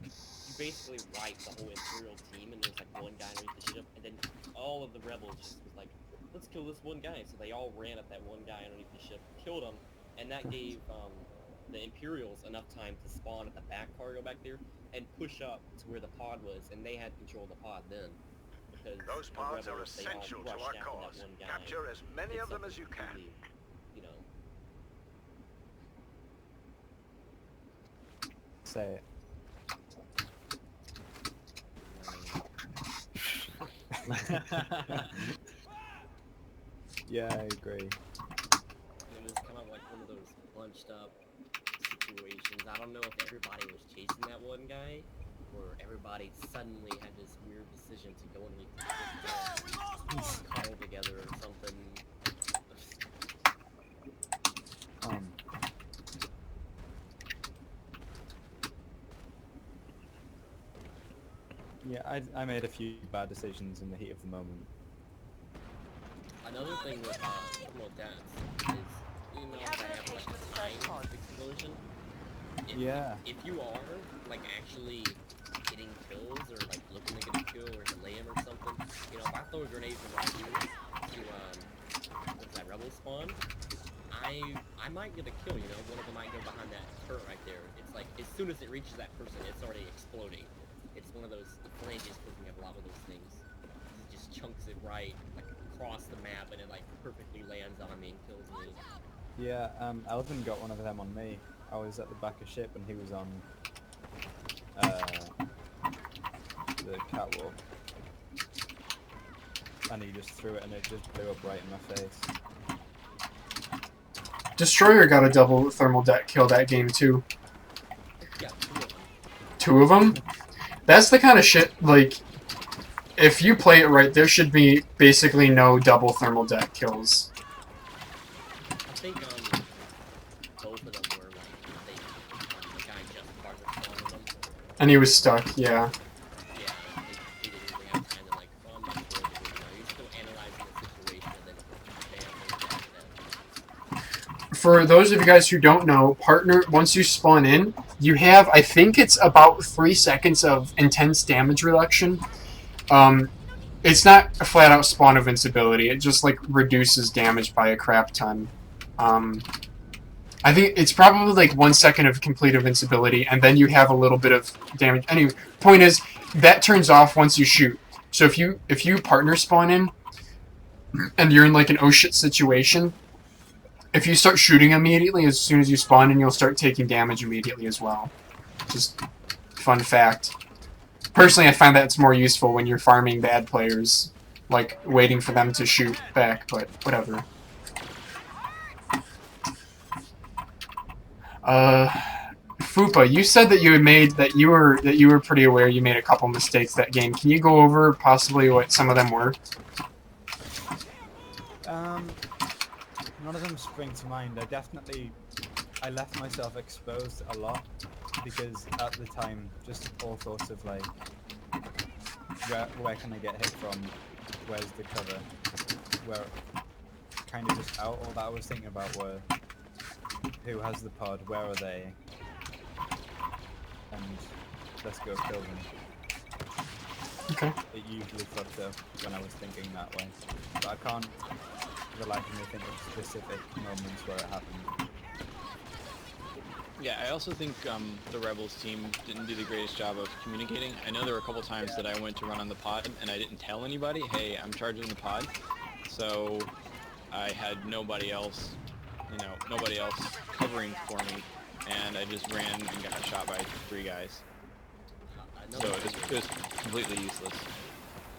K: you basically wiped the whole Imperial team, and there's like 1 guy underneath the ship, and then all of the Rebels just was like, let's kill this 1 guy. So they all ran at that 1 guy underneath the ship, killed him, and that gave the Imperials enough time to spawn at the back cargo back there and push up to where the pod was, and they had control of the pod then. Because
B: Those pods are
K: Rebels, they all
B: essential to
K: rushed
B: our
K: after
B: cause.
K: that 1 guy.
B: Capture as many
K: Did
B: of them
K: something
B: as you can.
K: really,
C: Say it. Yeah, I agree.
K: It was kind of like one of those bunched up situations. I don't know if everybody was chasing that 1 guy, or everybody suddenly had this weird decision to go underneath the ship and cuddle together or something.
C: Yeah, I made a few bad decisions in the heat of the moment.
K: Another thing with well, deaths is, that have like a time explosion. If you are like actually getting kills or like looking to get a kill or delay him or something, if I throw a grenade from right here to what's that, rebel spawn, I might get a kill. One of them might go behind that turret right there. It's like as soon as it reaches that person, it's already exploding. It's one of those phalanges cooking up a lot of those things. It just chunks it right like across the map, and it like perfectly lands on me and kills me.
C: Yeah, Elvin got one of them on me. I was at the back of ship and he was on the catwalk. And he just threw it and it just blew up right in my face.
A: Destroyer got a double thermal deck kill that game too.
K: Yeah, 2 of them.
A: 2 of them? That's the kind of shit, like, if you play it right, there should be basically no double thermal deck kills.
K: I think both of them were like the guy just partner spawning them.
A: And he was stuck, yeah.
K: Yeah, he didn't really have time to like, oh, I'm not sure what to do now. You're still analyzing the situation and then bam.
A: For those of you guys who don't know, partner, once you spawn in, you have, I think it's about 3 seconds of intense damage reduction. It's not a flat-out spawn invincibility. It just, like, reduces damage by a crap ton. I think it's probably, like, 1 second of complete invincibility, and then you have a little bit of damage. Anyway, point is, that turns off once you shoot. So if you partner spawn in, and you're in, like, an oh shit situation, if you start shooting immediately as soon as you spawn in, you'll start taking damage immediately as well. Just fun fact. Personally, I find that it's more useful when you're farming bad players, like waiting for them to shoot back, but whatever. Fupa, you said that you were pretty aware you made a couple mistakes that game. Can you go over possibly what some of them were?
C: None of them spring to mind. I left myself exposed a lot because at the time, just all sorts of like, where can I get hit from? Where's the cover? Where kind of just out. All that I was thinking about were who has the pod, where are they, and let's go kill them.
A: Okay.
C: It usually fucked up when I was thinking that way, but I can't reluctantly think of specific moments where it happened.
H: Yeah, I also think the Rebels team didn't do the greatest job of communicating. I know there were a couple times that I went to run on the pod and I didn't tell anybody, hey, I'm charging the pod. So I had nobody else covering for me, and I just ran and got shot by 3 guys. So it was completely useless.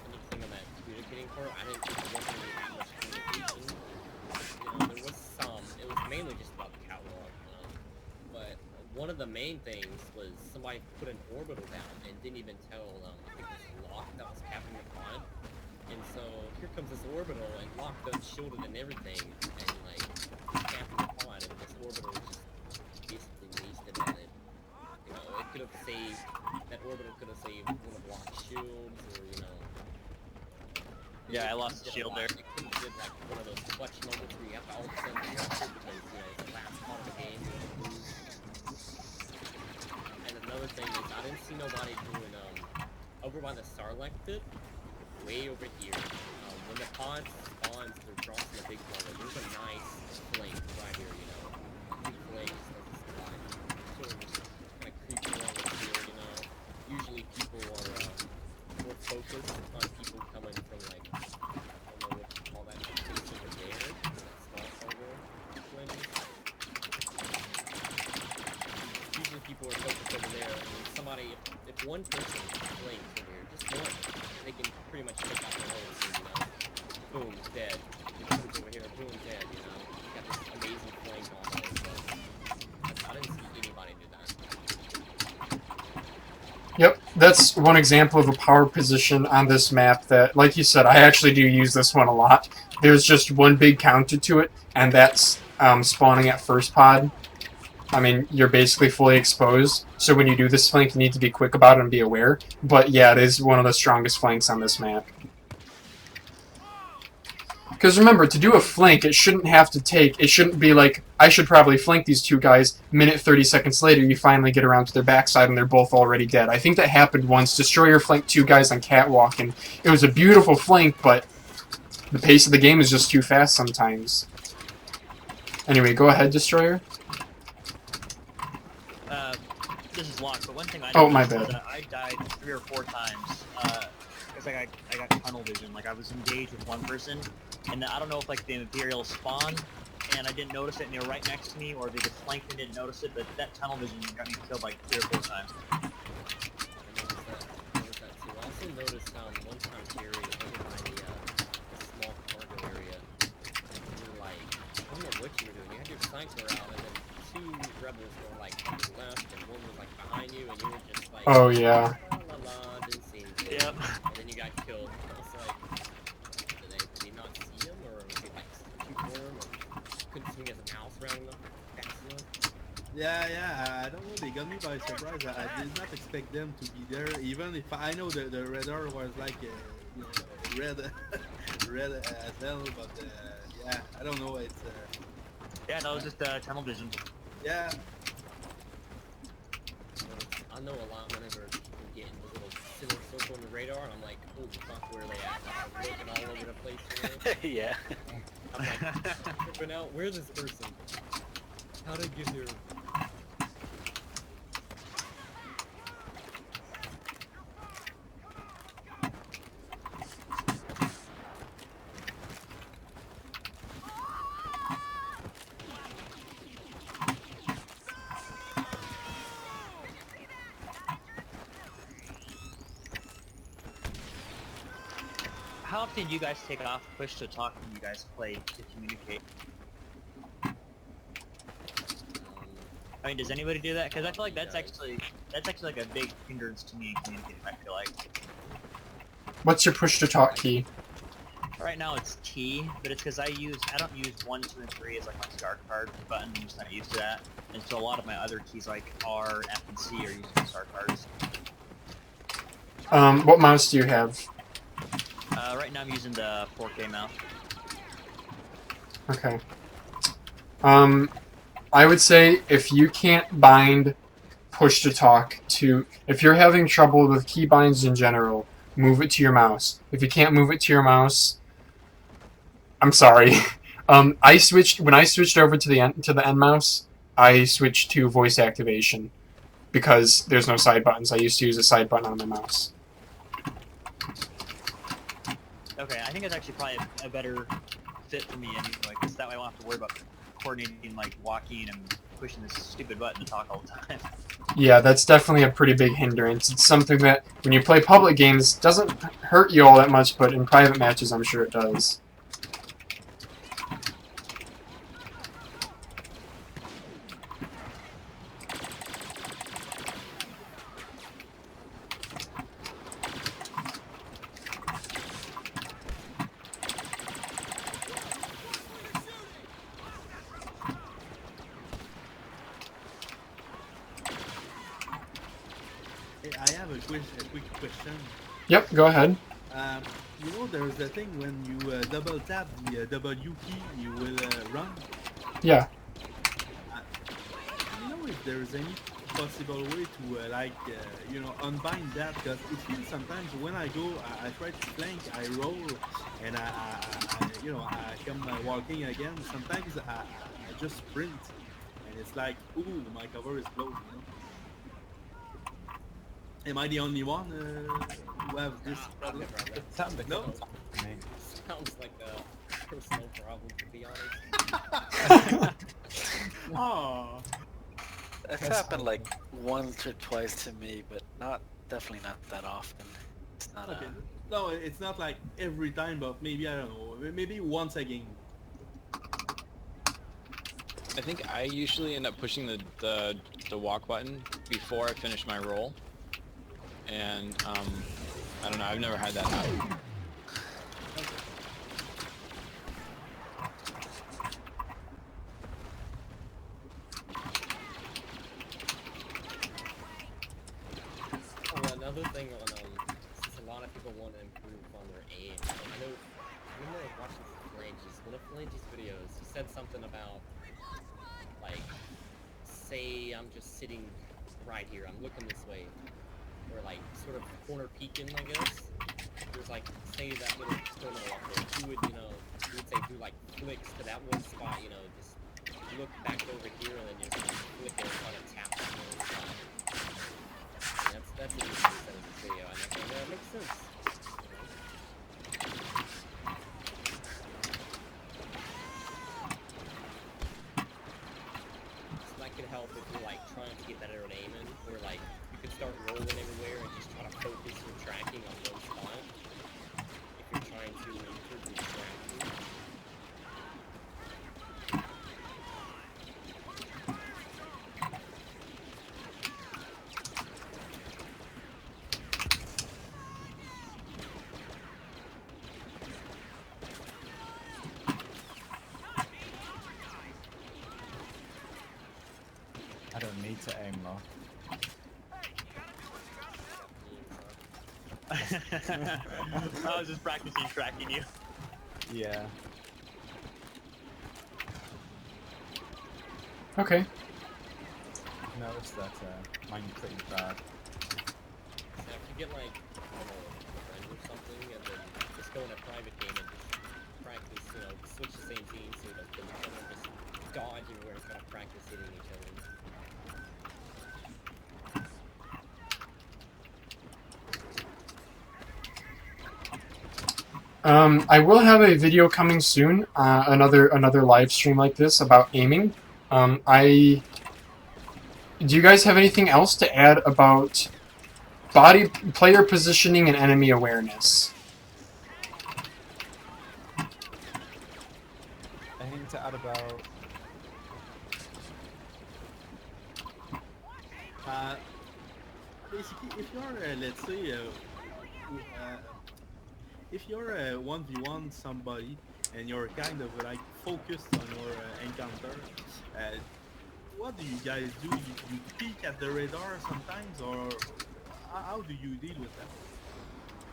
K: Another thing on that communicating part, I didn't think there wasn't really that much communication. You know, there was some. It was mainly just about the catwalk. But one of the main things was somebody put an orbital down and didn't even tell I think it was Locke that was capping the pod. And so here comes this orbital, and Locke does shielded and everything, and like capping the pod, and this orbital just basically wasted at it. You know, it could have saved. That orbital could have saved one of Locke's shields, or you know.
F: Yeah, I lost the shield there.
K: It could have did like one of those clutch moments where you have to all of a sudden drop it because you know it's the last part of the game. You want to lose. And another thing is I didn't see nobody doing over by the Sarlacc pit, way over here. When the pod spawns, they're crossing the big one. There's a nice flank right here, you know. Big flank doesn't survive. Sort of just kind of creeping along the field, you know. Usually people are more focused on people coming from like, I don't know what you call that, things over there, that small cargo flanges. Usually people are focused over there, and somebody, if one person flanks over here, just one, they can pretty much take out the whole team, you know. Boom, dead. You move over here, boom, dead, you know. You got this amazing flank on it, but I didn't see anybody do that.
A: Yep, that's one example of a power position on this map that, like you said, I actually do use this one a lot. There's just one big counter to it, and that's spawning at first pod. I mean, you're basically fully exposed, so when you do this flank, you need to be quick about it and be aware. But yeah, it is one of the strongest flanks on this map. Because remember, to do a flank, it shouldn't be like, I should probably flank these 2 guys, minute 30 seconds later, you finally get around to their backside and they're both already dead. I think that happened once. Destroyer flanked 2 guys on Catwalk, and it was a beautiful flank, but the pace of the game is just too fast sometimes. Anyway, go ahead, Destroyer.
F: This is Locke, but one thing I
A: Oh, my
F: noticed was
A: bad.
F: that I died 3 or 4 times, because I got tunnel vision. Like, I was engaged with one person, and I don't know if, like, the Imperials spawned, and I didn't notice it, and they were right next to me, or they just flanked and didn't notice it, but that tunnel vision got me killed, like, 3 or 4 times.
K: I noticed that too. I also noticed one time, Jerry, over by the small cargo area, you were like, I don't know what you were doing. You had your sniper out, and then 2 rebels were like on the left, and one was like behind you, and you were just like,
A: Oh, yeah.
K: la la la, didn't see anything.
F: Yep.
K: And then you got killed So it's like, did he not see him, or was he like searching for him, or couldn't swing his mouse around him fast enough?
E: Yeah, I don't know. They got me by surprise. I did not expect them to be there. Even if I know the radar was like, red, red as hell. But yeah, I don't know. It's
F: Yeah, that was just tunnel vision.
E: yeah.
K: I know a lot whenever people get in the little center circle in the radar, and I'm like, oh, fuck, where are they at? I'm looking all over the place here.
J: Yeah.
K: I'm like, tripping out. Where's this person? How'd I get here?
F: How often do you guys take off push to talk when you guys play to communicate? I mean, does anybody do that? Because I feel like that's actually like a big hindrance to me in communicating. I feel like.
A: What's your push to talk key?
F: Right now it's T, but it's because I don't use 1, 2, and 3 as like my start card button. I'm just not used to that, and so a lot of my other keys like R, F, and C are using start cards.
A: What mouse do you have?
F: Right now I'm using the 4K mouse.
A: Okay. I would say if you can't bind push to talk to, if you're having trouble with keybinds in general, move it to your mouse. If you can't move it to your mouse, I'm sorry. When I switched over to the end mouse, I switched to voice activation because there's no side buttons. I used to use a side button on my mouse.
F: Okay, I think it's actually probably a better fit for me anyway, because that way I won't have to worry about coordinating, like walking and pushing this stupid button to talk all the time.
A: Yeah, that's definitely a pretty big hindrance. It's something that, when you play public games, doesn't hurt you all that much, but in private matches, I'm sure it does.
E: I have a quick question.
A: Yep, go ahead.
E: You know, there's a thing when you double tap the W key, you will run.
A: Yeah.
E: Do you know if there's any possible way to, unbind that? Because it feels sometimes when I go, I try to flank, I roll, and I come walking again. Sometimes I just sprint, and it's like, ooh, my cover is blown, Am I the only one who have this problem? No?
K: Sounds like a personal problem, to be honest.
E: Oh.
J: It's happened like once or twice to me, but definitely not that often. It's not
E: Okay. No, it's not like every time, but maybe, I don't know, maybe once a game.
H: I think I usually end up pushing the walk button before I finish my roll. And, I don't know, I've never had that happen.
K: Oh, another thing on, since a lot of people want to improve on their aim, I know, when I was watching Phalanges, one of Phalanges' videos, he said something about, like, say I'm just sitting right here, I'm looking this way, or like sort of corner peeking, I guess. There's like, say that little terminal up there, you would say do like flicks to that one spot, just look back over here and then just flick it and try to tap that one spot. And that's what he said in this video, and I think that makes sense. So that could help if you're like trying to get better at aiming, or like you could start rolling everywhere and just try to focus your tracking on one spot if you're trying to improve your tracking.
C: need to aim more.
F: I was just practicing tracking you.
C: Yeah.
A: Okay.
C: I've noticed that mine's pretty bad.
K: Yeah, if you get like, I don't know, a friend or something, and then just go in a private game and just practice, you know, switch the same team so that each other just dodge everywhere and kind of practice hitting each other.
A: I will have a video coming soon, another live stream like this about aiming. Do you guys have anything else to add about player positioning and enemy awareness?
C: Anything to add about?
E: Basically, if you're, let's say, if you're 1v1 somebody and you're kind of like focused on your encounter, what do you guys do? You peek at the radar sometimes, or how do you deal with that?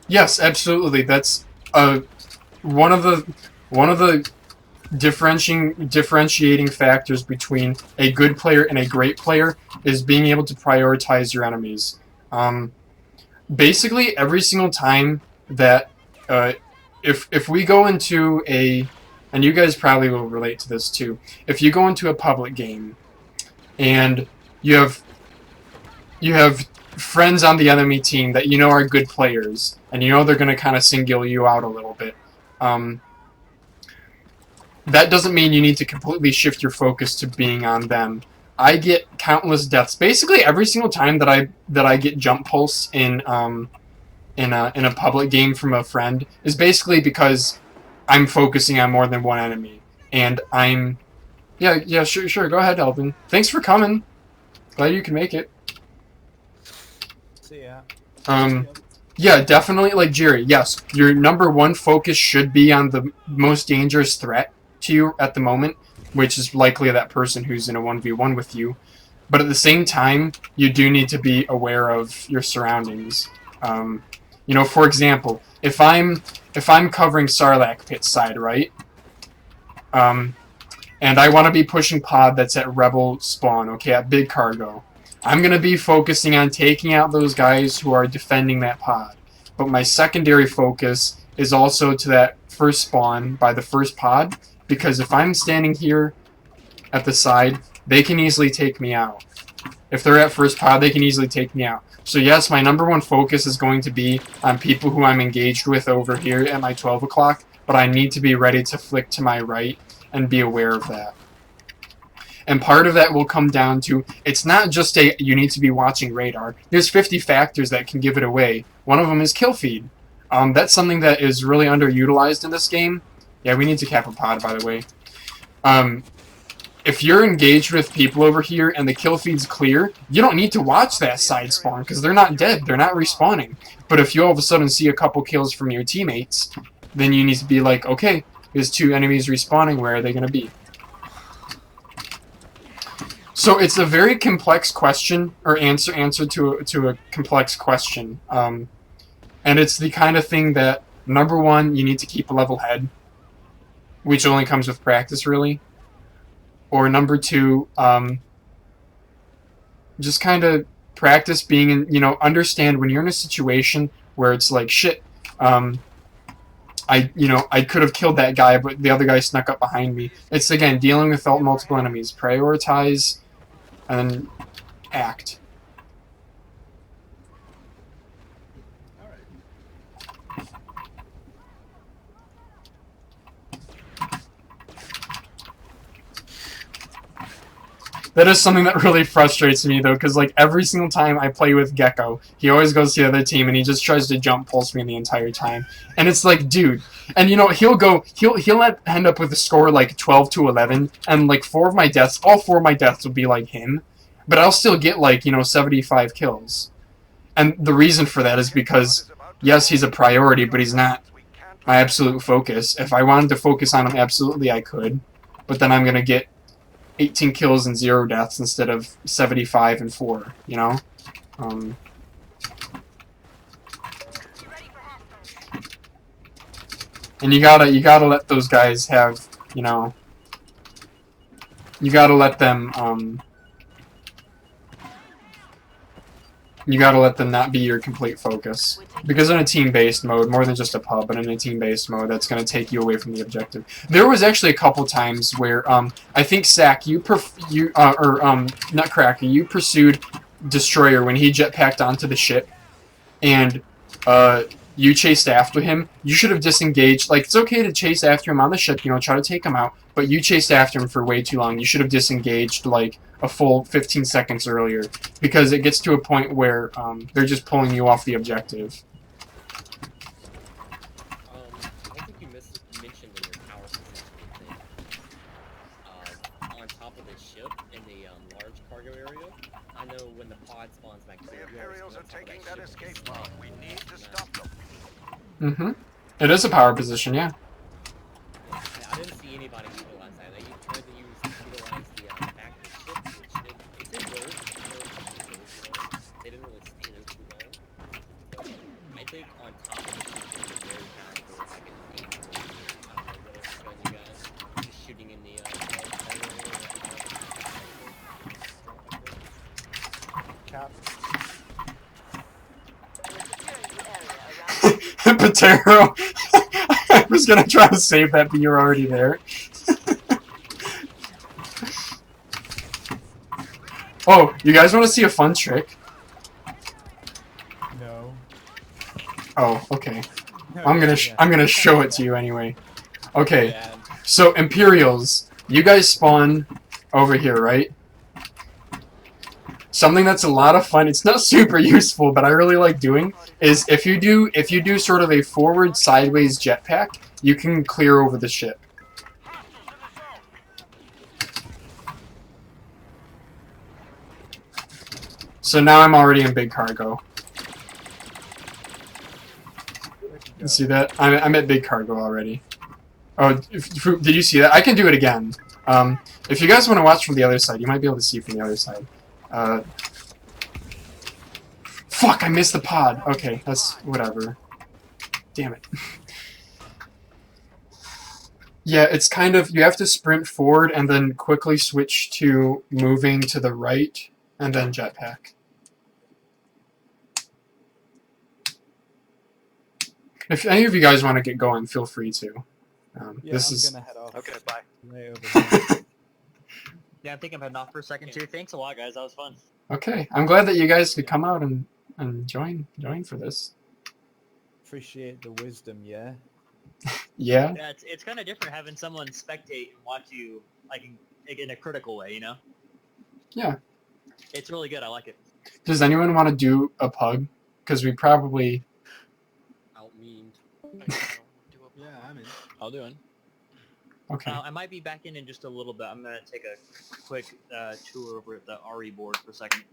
A: Yes, absolutely. That's one of the differentiating factors between a good player and a great player is being able to prioritize your enemies. Basically, every single time that if we go into and you guys probably will relate to this too, if you go into a public game and you have friends on the enemy team that you know are good players, and you know they're going to kind of single you out a little bit, that doesn't mean you need to completely shift your focus to being on them. I get countless deaths. Basically, every single time that I get jump pulse in a public game from a friend is basically because I'm focusing on more than one enemy, and I'm sure go ahead, Elvin. Thanks for coming. Glad you can make it.
C: See ya.
A: Yeah, definitely, like Jerry, yes, your number one focus should be on the most dangerous threat to you at the moment, which is likely that person who's in a 1v1 with you. But at the same time, you do need to be aware of your surroundings. You know, for example, if I'm covering Sarlacc pit side, right? And I want to be pushing pod that's at Rebel spawn, okay, at Big Cargo. I'm going to be focusing on taking out those guys who are defending that pod. But my secondary focus is also to that first spawn by the first pod, because if I'm standing here at the side, they can easily take me out. If they're at first pod, they can easily take me out. So yes, my number one focus is going to be on people who I'm engaged with over here at my 12 o'clock, but I need to be ready to flick to my right and be aware of that. And part of that will come down to, it's not just you need to be watching radar. There's 50 factors that can give it away. One of them is kill feed. That's something that is really underutilized in this game. Yeah, we need to cap a pod, by the way. If you're engaged with people over here and the kill feed's clear, you don't need to watch that side spawn because they're not dead. They're not respawning. But if you all of a sudden see a couple kills from your teammates, then you need to be like, okay, there's two enemies respawning. Where are they going to be? So it's a very complex question, or answer to a complex question. And it's the kind of thing that, number one, you need to keep a level head, which only comes with practice, really. Or number two, just kind of practice being in, you know, understand when you're in a situation where it's like, shit, I could have killed that guy, but the other guy snuck up behind me. It's, again, dealing with multiple enemies. Prioritize, and then act. That is something that really frustrates me, though, because like every single time I play with Gecko, he always goes to the other team and he just tries to jump pulse me the entire time. And it's like, dude, and you know, he'll end up with a score like 12-11, and like all four of my deaths will be like him, but I'll still get like, you know, 75 kills. And the reason for that is because, yes, he's a priority, but he's not my absolute focus. If I wanted to focus on him, absolutely I could, but then I'm gonna get 18 kills and 0 deaths instead of 75 and 4, you know? And you gotta let those guys have, you know, you gotta let them not be your complete focus. Because in a team-based mode, more than just a pub, but in a team-based mode, that's gonna take you away from the objective. There was actually a couple times where I think Sack, Nutcracker, you pursued Destroyer when he jetpacked onto the ship, and you chased after him. You should have disengaged. Like, it's okay to chase after him on the ship, you know, try to take him out, but you chased after him for way too long. You should have disengaged, like, a full 15 seconds earlier, because it gets to a point where they're just pulling you off the objective.
K: I think you mentioned in your power position thing, on top of the ship in the large cargo area. I know when the pod spawns back there,
B: The Imperials are taking that escape pod. We need to stop them.
A: Mm-hmm. It is a power position, yeah.
K: I didn't see anybody utilize that. They tried to utilize the back of the ship, which it did work. They didn't really stay there too long. But I think on top of the ship is very powerful, like an 8 or I don't know what else gun you guys. Just shooting in the
C: Cap.
A: Patero. I was gonna try to save that, but you're already there. Oh, you guys want to see a fun trick?
C: No.
A: Oh, okay.
C: No,
A: I'm gonna show it to you anyway. Okay. So Imperials, you guys spawn over here, right? Something that's a lot of fun, it's not super useful, but I really like doing, is if you do sort of a forward sideways jetpack, you can clear over the ship. So now I'm already in big cargo. You see that? I'm at big cargo already. Oh, did you see that? I can do it again. If you guys want to watch from the other side, you might be able to see from the other side. Fuck, I missed the pod. Okay, that's whatever. Damn it. Yeah, it's kind of, you have to sprint forward and then quickly switch to moving to the right and then jetpack. If any of you guys want to get going, feel free to.
C: Yeah,
A: this
C: I'm
A: is
C: gonna head off.
J: Okay, bye.
C: Right over here.
F: Yeah, I think I'm heading off for a second too. Thanks a lot, guys. That was fun.
A: okay. I'm glad that you guys could come out and join for this.
C: Appreciate the wisdom, yeah.
A: Yeah.
F: Yeah, it's kind of different having someone spectate and watch you like in a critical way, you know?
A: Yeah.
F: It's really good. I like it.
A: Does anyone want to do a pug? Because we probably.
I: Yeah, I'm in.
H: I'll do it.
A: Okay.
F: I might be back in just a little bit. I'm gonna take a quick tour over at the RE board for a second.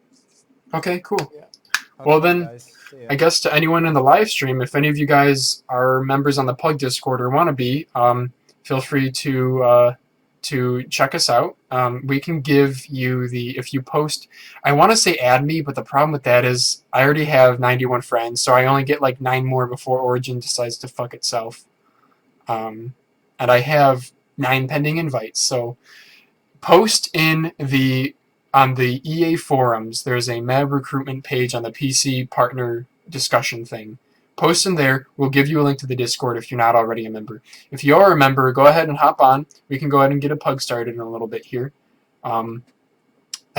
A: Okay, cool.
C: Yeah.
A: Well
C: Okay,
A: then,
C: guys. See ya.
A: I guess to anyone in the live stream, if any of you guys are members on the Pug Discord or want to be, feel free to check us out. We can give you if you post, I want to say add me, but the problem with that is I already have 91 friends, so I only get like 9 more before Origin decides to fuck itself. And I have 9 pending invites, so post on the EA forums. There's a mad recruitment page on the PC partner discussion thing. Post in there. We'll give you a link to the Discord if you're not already a member. If you are a member, go ahead and hop on. We can go ahead and get a pug started in a little bit here. And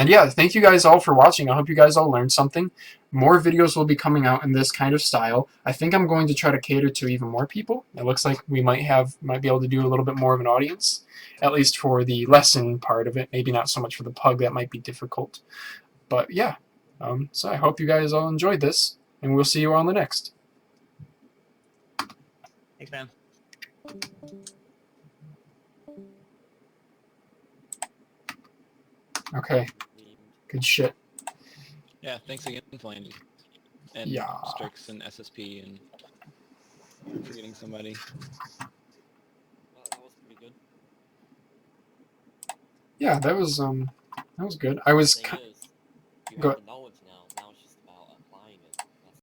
A: yeah, thank you guys all for watching. I hope you guys all learned something. More videos will be coming out in this kind of style. I think I'm going to try to cater to even more people. It looks like we might be able to do a little bit more of an audience, at least for the lesson part of it. Maybe not so much for the pug. That might be difficult. But yeah, so I hope you guys all enjoyed this, and we'll see you on the next.
F: Thanks, man.
A: Okay. Good shit.
H: Yeah, thanks again, Flandy. And
A: Yeah.
H: Strix and SSP and I'm forgetting somebody.
K: That was pretty good.
A: Yeah, that was good. I was.
K: Thing is, you
A: Go-
K: have the knowledge